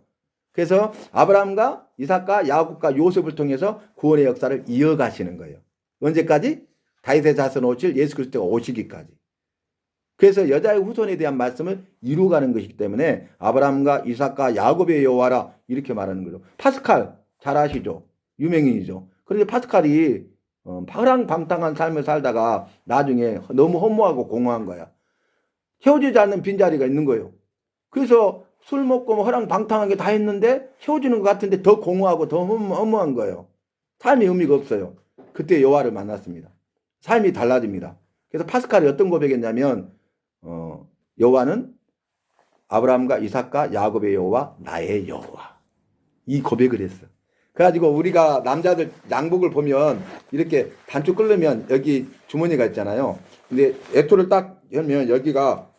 그래서 아브라함과 이삭과 야곱과 요셉을 통해서 구원의 역사를 이어가시는 거예요. 언제까지? 다윗의 자손 오실 예수 그리스도가 오시기까지. 그래서 여자의 후손에 대한 말씀을 이루어가는 것이기 때문에 아브라함과 이삭과 야곱의 여호와라 이렇게 말하는 거죠. 파스칼 잘 아시죠? 유명인이죠. 그런데 파스칼이 파랑방탕한 삶을 살다가 나중에 너무 허무하고 공허한 거야. 채워지지 않는 빈자리가 있는 거예요. 그래서 술 먹고 뭐 허랑방탕하게 다 했는데 채워지는 것 같은데 더 공허하고 더 허무한 거예요. 삶의 의미가 없어요. 그때 여호와를 만났습니다. 삶이 달라집니다. 그래서 파스칼이 어떤 고백했냐면 여호와는 아브라함과 이삭과 야곱의 여호와 나의 여호와 이 고백을 했어. 그래가지고 우리가 남자들 양복을 보면 이렇게 단추 끌려면 여기 주머니가 있잖아요. 근데 애토를 딱 열면 여기가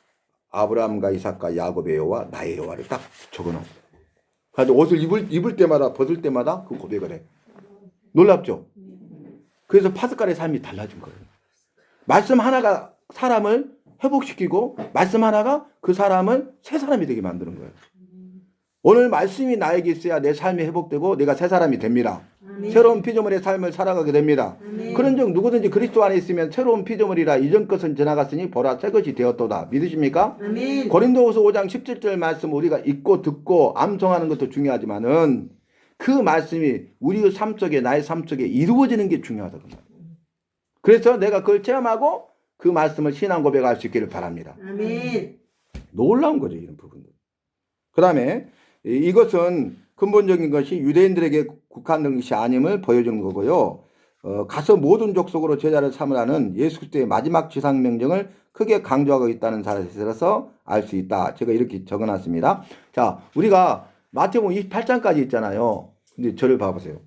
아브라함과 이삭과 야곱의 여호와 나의 여호와를 딱 적어놓은 거예요. 그래서 옷을 입을 때마다 벗을 때마다 그 고백을 해. 놀랍죠? 그래서 파스칼의 삶이 달라진 거예요. 말씀 하나가 사람을 회복시키고 말씀 하나가 그 사람을 새 사람이 되게 만드는 거예요. 오늘 말씀이 나에게 있어야 내 삶이 회복되고 내가 새 사람이 됩니다. 아멘. 새로운 피조물의 삶을 살아가게 됩니다. 아멘. 그런즉 누구든지 그리스도 안에 있으면 새로운 피조물이라 이전 것은 지나갔으니 보라 새 것이 되었도다. 믿으십니까? 아멘. 고린도후서 5장 17절 말씀 우리가 읽고 듣고 암송하는 것도 중요하지만은 그 말씀이 우리의 삶 속에 나의 삶 속에 이루어지는 게 중요하다고 말이에요. 그래서 내가 그걸 체험하고 그 말씀을 신앙 고백할 수 있기를 바랍니다. 아멘. 놀라운 거죠, 이런 부분들. 그 다음에 이것은 근본적인 것이 유대인들에게 국한된 것이 아님을 보여주는 거고요. 가서 모든 족속으로 제자를 삼으라는 예수 그리스도의 마지막 지상 명령을 크게 강조하고 있다는 사실에서 알 수 있다. 제가 이렇게 적어놨습니다. 자, 우리가 마태복음 28장까지 있잖아요. 근데 저를 봐보세요.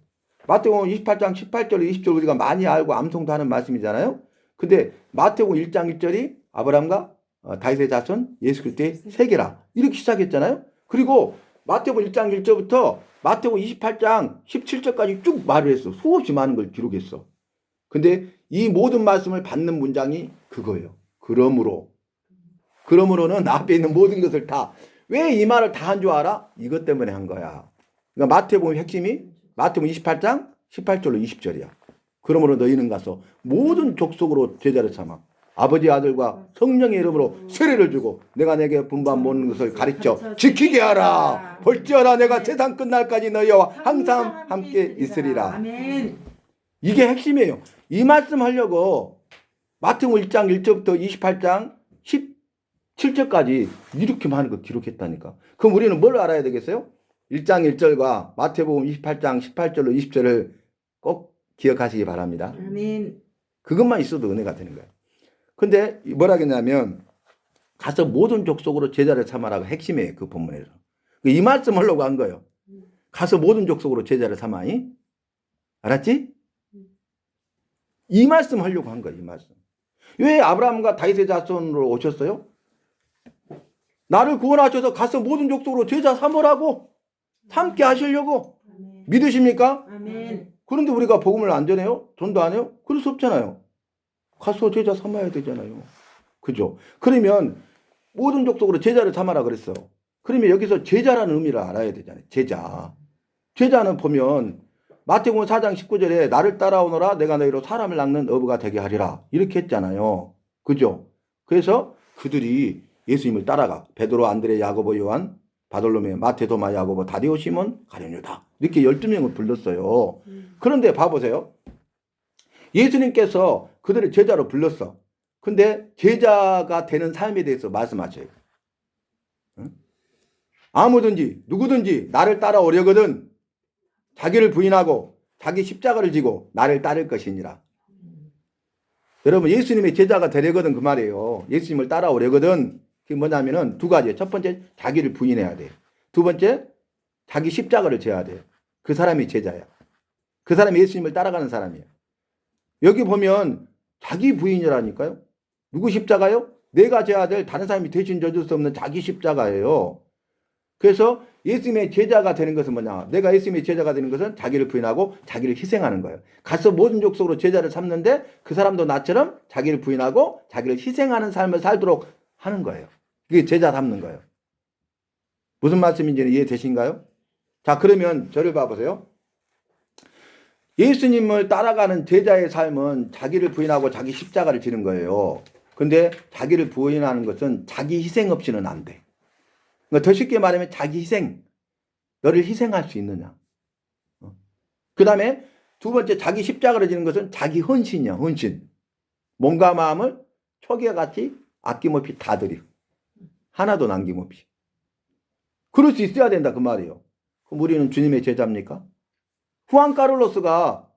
마태복음 28장 18절, 20절 우리가 많이 알고 암송도 하는 말씀이잖아요. 근데 마태복음 1장 1절이 아브라함과 다윗의 자손 예수 그리스도의 세계라 이렇게 시작했잖아요. 그리고 마태복음 1장 1절부터 마태복음 28장 17절까지 쭉 말을 했어. 수없이 많은 걸 기록했어. 근데 이 모든 말씀을 받는 문장이 그거예요. 그러므로는 앞에 있는 모든 것을 다 왜 이 말을 다 한 줄 알아? 이것 때문에 한 거야. 그러니까 마태복음 핵심이 마태복음 28장 18절로 20절이야. 그러므로 너희는 가서 모든 족속으로 제자를 삼아 아버지 아들과 성령의 이름으로 세례를 주고 내가 내게 분부한 모든 것을 가르쳐 지키게 하라. 볼지어다 내가 세상 끝날까지 너희와 항상 함께 있으리라. 아멘. 이게 핵심이에요. 이 말씀 하려고 마태복음 1장 1절부터 28장 17절까지 이렇게 많은 거 기록했다니까. 그럼 우리는 뭘 알아야 되겠어요? 1장 1절과 마태복음 28장 18절로 20절을 꼭 기억하시기 바랍니다. 아멘. 그것만 있어도 은혜가 되는 거예요. 근데 뭐라 했냐면 가서 모든 족속으로 제자를 삼아라가 핵심이에요. 그 본문에서. 이 말씀 하려고 한 거예요. 가서 모든 족속으로 제자를 삼아이. 알았지? 이 말씀 하려고 한 거예요. 이 말씀. 왜 아브라함과 다윗의 자손으로 오셨어요? 나를 구원하셔서 가서 모든 족속으로 제자 삼으라고 함께 하시려고. 아멘. 믿으십니까? 아멘. 그런데 우리가 복음을 안 전해요? 전도 안 해요? 그럴 수 없잖아요. 가서 제자 삼아야 되잖아요. 그죠? 그러면 모든 족속으로 제자를 삼아라 그랬어. 그러면 여기서 제자라는 의미를 알아야 되잖아요. 제자. 제자는 보면 마태복음 4장 19절에 나를 따라오너라 내가 너희로 사람을 낚는 어부가 되게 하리라. 이렇게 했잖아요. 그죠? 그래서 그들이 예수님을 따라가. 베드로, 안드레, 야고보, 요한, 바돌로메, 마테, 도마, 야고보, 다디오, 시몬, 가룟유다. 이렇게 12명을 불렀어요. 그런데 봐보세요. 예수님께서 그들을 제자로 불렀어. 근데 제자가 되는 삶에 대해서 말씀하셔요. 응? 아무든지 누구든지 나를 따라오려거든 자기를 부인하고 자기 십자가를 지고 나를 따를 것이니라. 여러분 예수님의 제자가 되려거든 그 말이에요. 예수님을 따라오려거든 그게 뭐냐면은 두 가지예요. 첫 번째 자기를 부인해야 돼. 두 번째 자기 십자가를 져야 돼. 그 사람이 제자야. 그 사람이 예수님을 따라가는 사람이에요. 여기 보면 자기 부인이라니까요. 누구 십자가요? 내가 져야 될 다른 사람이 대신 져줄 수 없는 자기 십자가예요. 그래서 예수님의 제자가 되는 것은 뭐냐? 내가 예수님의 제자가 되는 것은 자기를 부인하고 자기를 희생하는 거예요. 가서 모든 족속으로 제자를 삼는데 그 사람도 나처럼 자기를 부인하고 자기를 희생하는 삶을 살도록 하는 거예요. 그게 제자 삼는 거예요. 무슨 말씀인지는 이해되신가요? 자, 그러면 저를 봐보세요. 예수님을 따라가는 제자의 삶은 자기를 부인하고 자기 십자가를 지는 거예요. 근데 자기를 부인하는 것은 자기 희생 없이는 안 돼. 그러니까 더 쉽게 말하면 자기 희생. 너를 희생할 수 있느냐. 그 다음에 두 번째 자기 십자가를 지는 것은 자기 헌신이야. 헌신. 몸과 마음을 초기와 같이 아낌없이 다 드려. 하나도 남김없이. 그럴 수 있어야 된다 그 말이에요. 그럼 우리는 주님의 제자입니까? 후안 카를로스가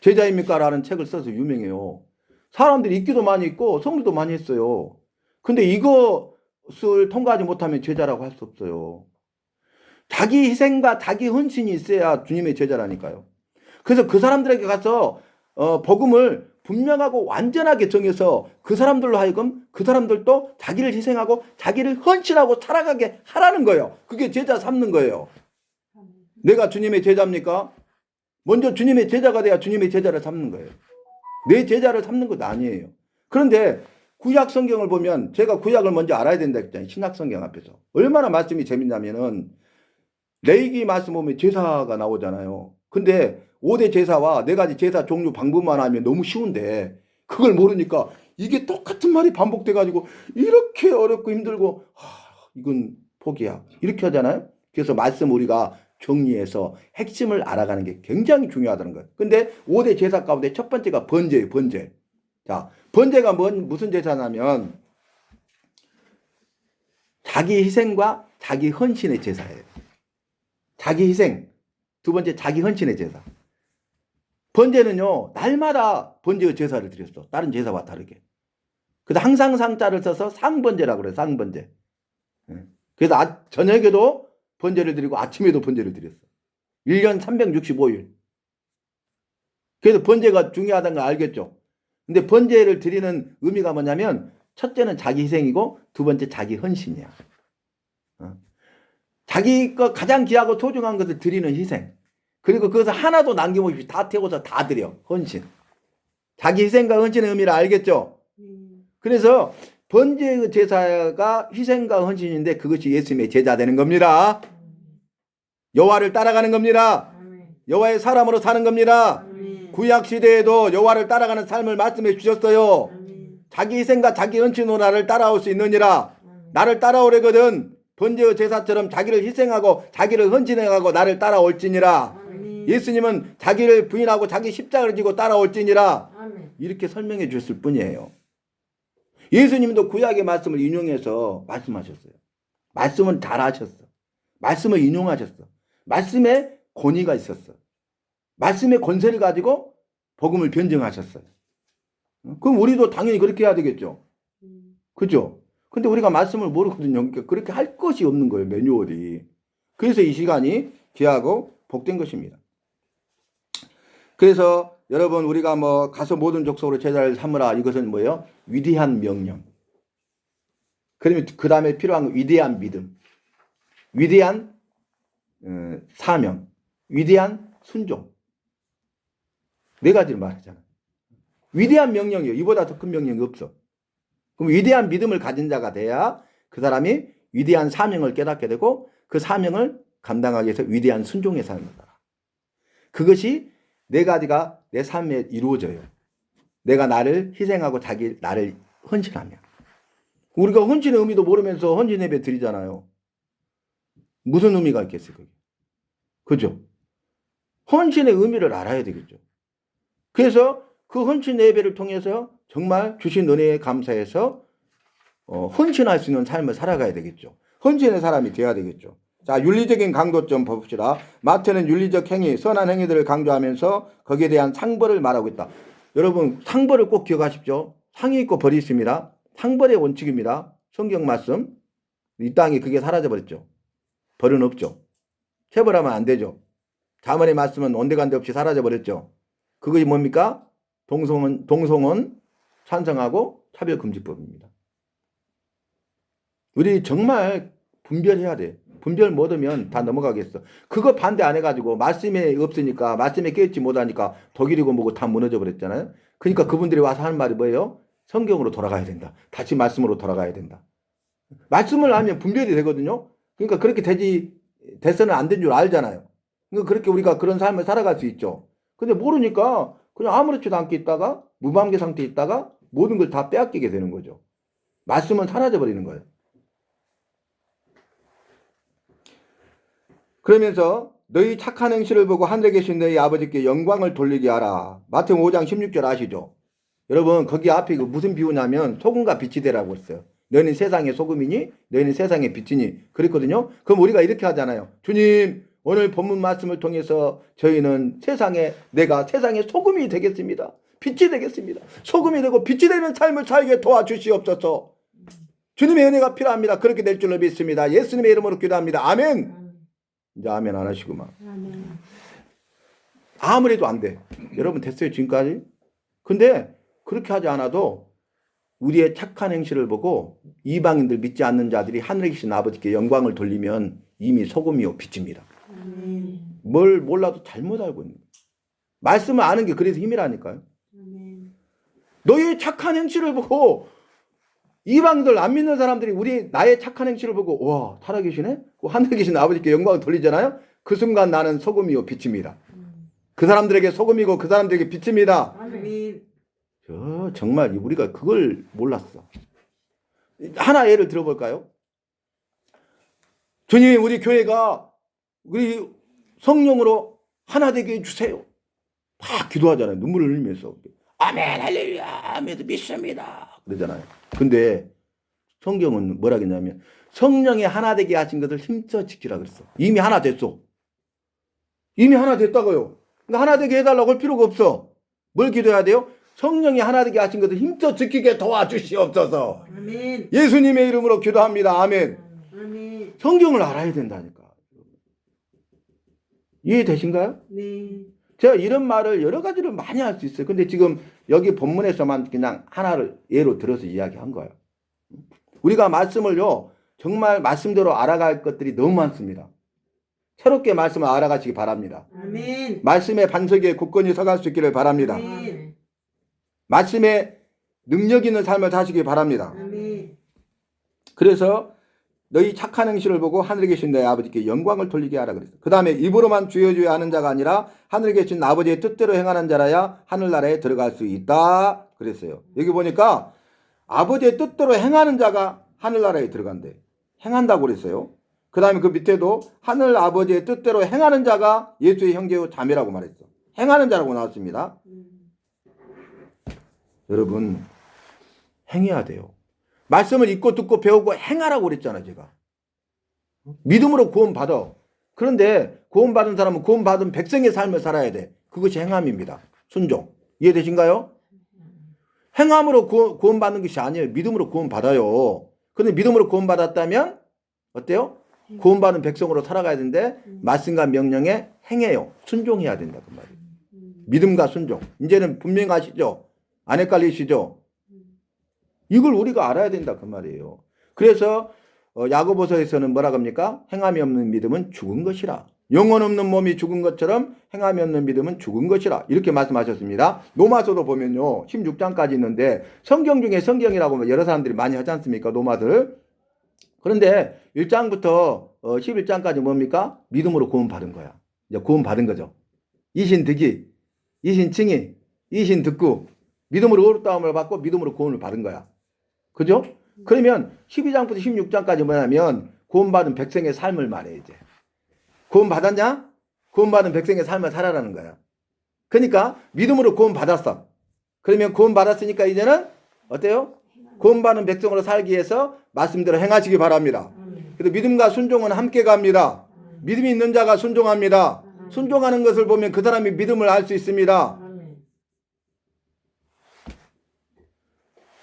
제자입니까? 라는 책을 써서 유명해요. 사람들이 읽기도 많이 읽고 성리도 많이 했어요. 근데 이것을 통과하지 못하면 제자라고 할 수 없어요. 자기 희생과 자기 헌신이 있어야 주님의 제자라니까요. 그래서 그 사람들에게 가서 복음을 분명하고 완전하게 정해서 그 사람들로 하여금 그 사람들도 자기를 희생하고 자기를 헌신하고 살아가게 하라는 거예요. 그게 제자 삼는 거예요. 내가 주님의 제자입니까? 먼저 주님의 제자가 돼야 주님의 제자를 삼는 거예요. 내 제자를 삼는 것 아니에요. 그런데 구약 성경을 보면 제가 구약을 먼저 알아야 된다 했잖아요. 신약 성경 앞에서. 얼마나 말씀이 재밌냐면은 레위기 말씀 보면 제사가 나오잖아요. 근데 5대 제사와 4가지 제사 종류 방법만 하면 너무 쉬운데 그걸 모르니까 이게 똑같은 말이 반복돼 가지고 이렇게 어렵고 힘들고 이건 포기야. 이렇게 하잖아요. 그래서 말씀 우리가 정리해서 핵심을 알아가는 게 굉장히 중요하다는 거예요. 근데 5대 제사 가운데 첫 번째가 번제예요. 번제. 자, 번제가 무슨 제사냐면 자기 희생과 자기 헌신의 제사예요. 자기 희생. 두 번째 자기 헌신의 제사. 번제는요, 날마다 번제의 제사를 드렸어. 다른 제사와 다르게. 그래서 항상 상자를 써서 상번제라고 그래요. 상번제. 그래서 저녁에도 번제를 드리고 아침에도 번제를 드렸어. 1년 365일. 그래서 번제가 중요하다는 거 알겠죠? 근데 번제를 드리는 의미가 뭐냐면 첫째는 자기 희생이고 두 번째 자기 헌신이야. 자기 거 가장 귀하고 소중한 것을 드리는 희생. 그리고 그것을 하나도 남김없이 다 태워서 다 드려. 헌신. 자기 희생과 헌신의 의미를 알겠죠? 그래서 번제의 제사가 희생과 헌신인데 그것이 예수님의 제자 되는 겁니다. 여호와를 따라가는 겁니다. 여호와의 사람으로 사는 겁니다. 구약 시대에도 여호와를 따라가는 삶을 말씀해 주셨어요. 자기 희생과 자기 헌신으로 나를 따라올 수 있느니라. 나를 따라오려거든 번제의 제사처럼 자기를 희생하고 자기를 헌신해가고 나를 따라올지니라. 예수님은 자기를 부인하고 자기 십자가를 지고 따라올지니라. 이렇게 설명해 주셨을 뿐이에요. 예수님도 구약의 말씀을 인용해서 말씀하셨어요. 말씀은 잘 하셨어. 말씀을 인용하셨어. 말씀에 권위가 있었어. 말씀의 권세를 가지고 복음을 변증하셨어요. 그럼 우리도 당연히 그렇게 해야 되겠죠. 그죠? 근데 우리가 말씀을 모르거든요. 그러니까 그렇게 할 것이 없는 거예요. 매뉴얼이. 그래서 이 시간이 귀하고 복된 것입니다. 그래서 여러분 우리가 뭐 가서 모든 족속으로 제자를 삼으라 이것은 뭐예요? 위대한 명령. 그러면 그 다음에 필요한 건 위대한 믿음. 위대한 사명. 위대한 순종. 4가지를 말하잖아요. 위대한 명령이에요. 이보다 더 큰 명령이 없어. 그럼 위대한 믿음을 가진 자가 돼야 그 사람이 위대한 사명을 깨닫게 되고 그 사명을 감당하기 위해서 위대한 순종의 삶을 살아. 그것이 4가지가 내 삶에 이루어져요. 내가 나를 희생하고 나를 헌신하며. 우리가 헌신의 의미도 모르면서 헌신 예배 드리잖아요. 무슨 의미가 있겠어요? 그게? 그죠? 헌신의 의미를 알아야 되겠죠. 그래서 그 헌신 예배를 통해서 정말 주신 은혜에 감사해서 헌신할 수 있는 삶을 살아가야 되겠죠. 헌신의 사람이 되어야 되겠죠. 자, 윤리적인 강도 좀 봅시다. 마태는 윤리적 행위, 선한 행위들을 강조하면서 거기에 대한 상벌을 말하고 있다. 여러분 상벌을 꼭 기억하십시오. 상이 있고 벌이 있습니다. 상벌의 원칙입니다. 성경 말씀. 이 땅에 그게 사라져버렸죠. 벌은 없죠. 체벌하면 안 되죠. 자문의 말씀은 온데간데 없이 사라져버렸죠. 그것이 뭡니까? 동성혼 찬성하고 차별금지법입니다. 우리 정말 분별해야 돼. 분별 못하면 다 넘어가겠어. 그거 반대 안 해가지고 말씀이 없으니까 말씀에 깨닫지 못하니까 독일이고 뭐고 다 무너져 버렸잖아요. 그러니까 그분들이 와서 하는 말이 뭐예요? 성경으로 돌아가야 된다. 다시 말씀으로 돌아가야 된다. 말씀을 하면 분별이 되거든요. 그러니까 그렇게 돼서는 안 된 줄 알잖아요. 그러니까 그렇게 우리가 그런 삶을 살아갈 수 있죠. 근데 모르니까 그냥 아무렇지도 않게 있다가 무방비 상태에 있다가 모든 걸 다 빼앗기게 되는 거죠. 말씀은 사라져 버리는 거예요. 그러면서 너희 착한 행실을 보고 하늘에 계신 너희 아버지께 영광을 돌리게 하라. 마태복음 5장 16절 아시죠? 여러분 거기 앞에 무슨 비유냐면 소금과 빛이 되라고 했어요. 너희는 세상의 소금이니 너희는 세상의 빛이니 그랬거든요. 그럼 우리가 이렇게 하잖아요. 주님 오늘 본문 말씀을 통해서 저희는 내가 세상의 소금이 되겠습니다. 빛이 되겠습니다. 소금이 되고 빛이 되는 삶을 살게 도와주시옵소서. 주님의 은혜가 필요합니다. 그렇게 될 줄로 믿습니다. 예수님의 이름으로 기도합니다. 아멘. 이제 아멘 안 하시구만. 아무래도 안 돼. 여러분 됐어요 지금까지? 근데 그렇게 하지 않아도 우리의 착한 행실을 보고 이방인들 믿지 않는 자들이 하늘에 계신 아버지께 영광을 돌리면 이미 소금이요 빛입니다. 뭘 몰라도 잘못 알고 있는 거예요. 말씀을 아는 게 그래서 힘이라니까요. 너희의 착한 행실을 보고 이방인들 안 믿는 사람들이 나의 착한 행실을 보고 와 살아계시네? 하늘에 계신 아버지께 영광을 돌리잖아요. 그 순간 나는 소금이요 빛입니다. 그 사람들에게 소금이고 그 사람들에게 빛입니다. 아멘. 정말 우리가 그걸 몰랐어. 하나 예를 들어볼까요? 주님 우리 교회가 우리 성령으로 하나 되게 해주세요. 다 기도하잖아요. 눈물을 흘리면서 아멘 할렐루야 아멘 믿습니다 그러잖아요. 근데 성경은 뭐라 했냐면 성령이 하나 되게 하신 것을 힘써 지키라 그랬어. 이미 하나 됐어. 이미 하나 됐다고요. 그러니까 하나 되게 해달라고 할 필요가 없어. 뭘 기도해야 돼요? 성령이 하나 되게 하신 것을 힘써 지키게 도와주시옵소서. 아멘. 예수님의 이름으로 기도합니다. 아멘. 아멘. 성경을 알아야 된다니까. 이해되신가요? 네. 제가 이런 말을 여러 가지로 많이 할 수 있어요. 근데 지금 여기 본문에서만 그냥 하나를 예로 들어서 이야기한 거예요. 우리가 말씀을요, 정말 말씀대로 알아갈 것들이 너무 많습니다. 새롭게 말씀을 알아가시기 바랍니다. 아멘. 말씀의 반석에 굳건히 서갈 수 있기를 바랍니다. 아멘. 말씀에 능력 있는 삶을 사시기 바랍니다. 아멘. 그래서 너희 착한 행실을 보고 하늘에 계신 너희 아버지께 영광을 돌리게 하라 그랬어요. 그 다음에 입으로만 주여 주여 하는 자가 아니라 하늘에 계신 아버지의 뜻대로 행하는 자라야 하늘나라에 들어갈 수 있다 그랬어요. 여기 보니까 아버지의 뜻대로 행하는 자가 하늘나라에 들어간대. 행한다고 그랬어요. 그 다음에 그 밑에도 하늘 아버지의 뜻대로 행하는 자가 예수의 형제요 자매라고 말했어. 행하는 자라고 나왔습니다. 여러분 행해야 돼요. 말씀을 읽고 듣고 배우고 행하라고 그랬잖아요. 제가 믿음으로 구원받아. 그런데 구원받은 사람은 구원받은 백성의 삶을 살아야 돼. 그것이 행함입니다. 순종. 이해되신가요? 행함으로 구원받는 것이 아니에요. 믿음으로 구원받아요. 그런데 믿음으로 구원받았다면 어때요? 구원받은 백성으로 살아가야 되는데 말씀과 명령에 행해요. 순종해야 된다 그 말이에요. 믿음과 순종. 이제는 분명하시죠? 안 헷갈리시죠? 이걸 우리가 알아야 된다 그 말이에요. 그래서 야고보서에서는 뭐라고 합니까? 행함이 없는 믿음은 죽은 것이라. 영혼 없는 몸이 죽은 것처럼 행함이 없는 믿음은 죽은 것이라. 이렇게 말씀하셨습니다. 로마서도 보면요. 16장까지 있는데 성경 중에 성경이라고 여러 사람들이 많이 하지 않습니까? 로마들. 그런데 1장부터 11장까지 뭡니까? 믿음으로 구원받은 거야. 이제 구원받은 거죠. 이신득이, 이신칭이, 이신득구. 믿음으로 의롭다함을 받고 믿음으로 구원을 받은 거야. 그죠? 그러면 12장부터 16장까지 뭐냐면 구원받은 백성의 삶을 말해 이제. 구원받았냐? 구원받은 백성의 삶을 살아라는 거야. 그러니까 믿음으로 구원받았어. 그러면 구원받았으니까 이제는 어때요? 구원받은 백성으로 살기 위해서 말씀대로 행하시기 바랍니다. 그래서 믿음과 순종은 함께 갑니다. 믿음이 있는 자가 순종합니다. 순종하는 것을 보면 그 사람이 믿음을 알 수 있습니다.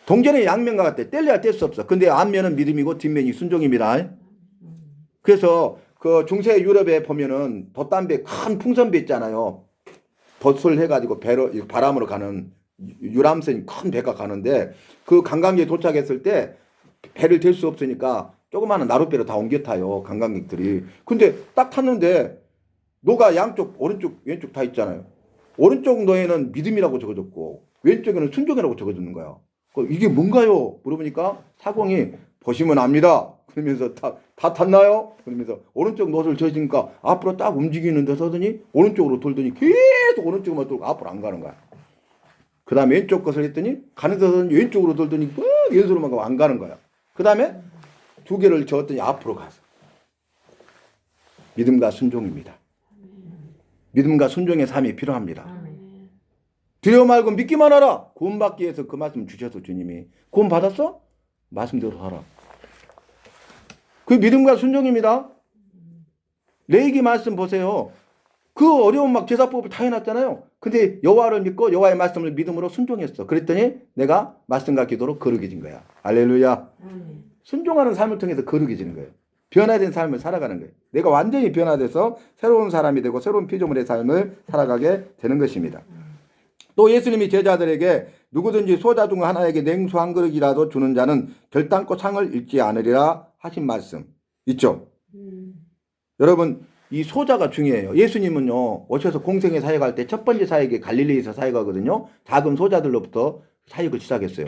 동전의 양면과 같아. 뗄래야 뗄 수 없어. 근데 앞면은 믿음이고 뒷면이 순종입니다. 그래서 그 중세 유럽에 보면은 돛담배 큰 풍선배 있잖아요. 돛을 해가지고 배로 바람으로 가는 유람선이 큰 배가 가는데 그 관광지에 도착했을 때 배를 댈 수 없으니까 조그마한 나룻배로 다 옮겨 타요. 관광객들이. 근데 딱 탔는데 노가 양쪽 오른쪽 왼쪽 다 있잖아요. 오른쪽 노에는 믿음이라고 적어졌고 왼쪽에는 순종이라고 적어졌는 거야. 이게 뭔가요? 물어보니까 사공이 보시면 압니다. 그러면서 다 탔나요? 그러면서 오른쪽 노를 져지니까 앞으로 딱 움직이는데 서더니 오른쪽으로 돌더니 계속 오른쪽으로만 돌고 앞으로 안 가는 거야. 그 다음에 왼쪽 것을 했더니 가는 데서는 왼쪽으로 돌더니 왼손으로만 가고 안 가는 거야. 그 다음에 두 개를 저었더니 앞으로 가서. 믿음과 순종입니다. 믿음과 순종의 삶이 필요합니다. 두려워 말고 믿기만 하라. 구원받기 위해서 그 말씀 주셔서 주님이. 구원 받았어? 말씀대로 하라. 그 믿음과 순종입니다. 레위기 말씀 보세요. 그 어려운 막 제사법을 다 해놨잖아요. 근데 여호와를 믿고 여호와의 말씀을 믿음으로 순종했어. 그랬더니 내가 말씀과 기도로 거룩해진 거야. 할렐루야. 순종하는 삶을 통해서 거룩해지는 거예요. 변화된 삶을 살아가는 거예요. 내가 완전히 변화돼서 새로운 사람이 되고 새로운 피조물의 삶을 살아가게 되는 것입니다. 또 예수님이 제자들에게 누구든지 소자 중 하나에게 냉수 한 그릇이라도 주는 자는 결단코 상을 잃지 않으리라 하신 말씀 있죠. 여러분 이 소자가 중요해요. 예수님은요 오셔서 공생의 사역할 때 첫 번째 사역이 갈릴리에서 사역하거든요. 작은 소자들로부터 사역을 시작했어요.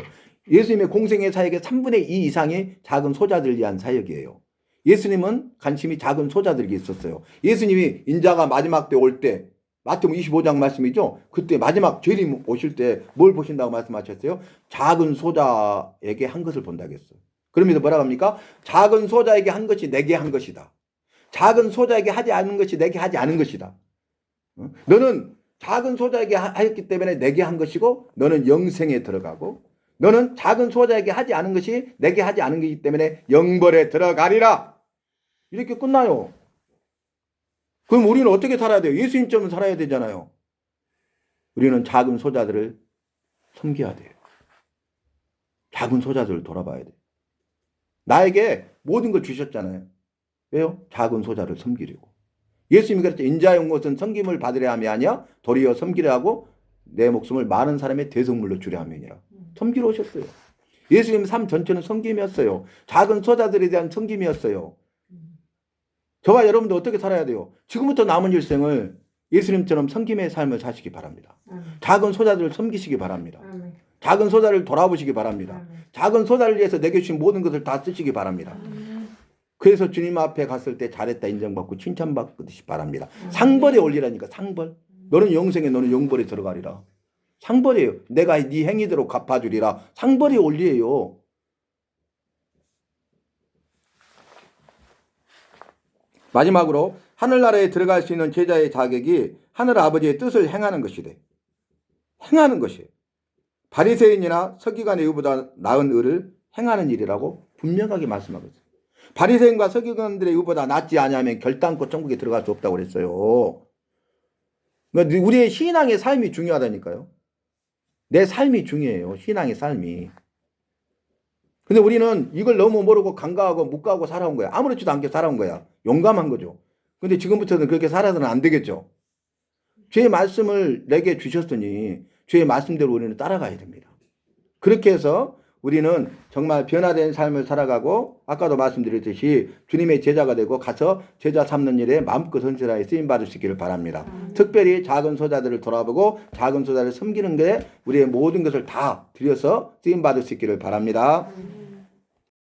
예수님의 공생의 사역의 3분의 2 이상이 작은 소자들을 위한 사역이에요. 예수님은 관심이 작은 소자들에게 있었어요. 예수님이 인자가 마지막 때 올 때, 마태복음 25장 말씀이죠. 그때 마지막 재림 오실 때 뭘 보신다고 말씀하셨어요? 작은 소자에게 한 것을 본다고 했어요. 그러면서 뭐라고 합니까? 작은 소자에게 한 것이 내게 한 것이다. 작은 소자에게 하지 않은 것이 내게 하지 않은 것이다. 너는 작은 소자에게 하였기 때문에 내게 한 것이고 너는 영생에 들어가고 너는 작은 소자에게 하지 않은 것이 내게 하지 않은 것이기 때문에 영벌에 들어가리라. 이렇게 끝나요. 그럼 우리는 어떻게 살아야 돼요? 예수님처럼 살아야 되잖아요. 우리는 작은 소자들을 섬겨야 돼요. 작은 소자들을 돌아봐야 돼요. 나에게 모든 걸 주셨잖아요. 왜요? 작은 소자를 섬기려고. 예수님이 그랬죠. 인자의 온 것은 섬김을 받으려 함이 아니야 도리어 섬기려 하고 내 목숨을 많은 사람의 대성물로 주려 함이니라. 섬기러 오셨어요. 예수님 삶 전체는 섬김이었어요. 작은 소자들에 대한 섬김이었어요. 저와 여러분도 어떻게 살아야 돼요? 지금부터 남은 일생을 예수님처럼 섬김의 삶을 사시기 바랍니다. 작은 소자들을 섬기시기 바랍니다. 작은 소자를 돌아보시기 바랍니다. 작은 소자를 위해서 내게 주신 모든 것을 다 쓰시기 바랍니다. 그래서 주님 앞에 갔을 때 잘했다 인정받고 칭찬받듯이 바랍니다. 상벌에 올리라니까. 상벌. 너는 영생에 너는 영벌에 들어가리라. 상벌이에요. 내가 네 행위대로 갚아주리라. 상벌이 올리에요. 마지막으로 하늘나라에 들어갈 수 있는 제자의 자격이 하늘 아버지의 뜻을 행하는 것이래. 행하는 것이에요. 바리새인이나 서기관의 의보다 나은 의를 행하는 일이라고 분명하게 말씀하고 있어요. 바리새인과 서기관들의 의보다 낫지 않으면 결단코 천국에 들어갈 수 없다고 그랬어요. 그러니까 우리의 신앙의 삶이 중요하다니까요. 내 삶이 중요해요. 신앙의 삶이. 근데 우리는 이걸 너무 모르고 간과하고 묵과하고 살아온 거야. 아무렇지도 않게 살아온 거야. 용감한 거죠. 근데 지금부터는 그렇게 살아서는 안 되겠죠. 주의 말씀을 내게 주셨으니 주의 말씀대로 우리는 따라가야 됩니다. 그렇게 해서 우리는 정말 변화된 삶을 살아가고 아까도 말씀드렸듯이 주님의 제자가 되고 가서 제자 삼는 일에 마음껏 헌신하여 쓰임받을 수 있기를 바랍니다. 특별히 작은 소자들을 돌아보고 작은 소자를 섬기는 게 우리의 모든 것을 다 들여서 쓰임받을 수 있기를 바랍니다.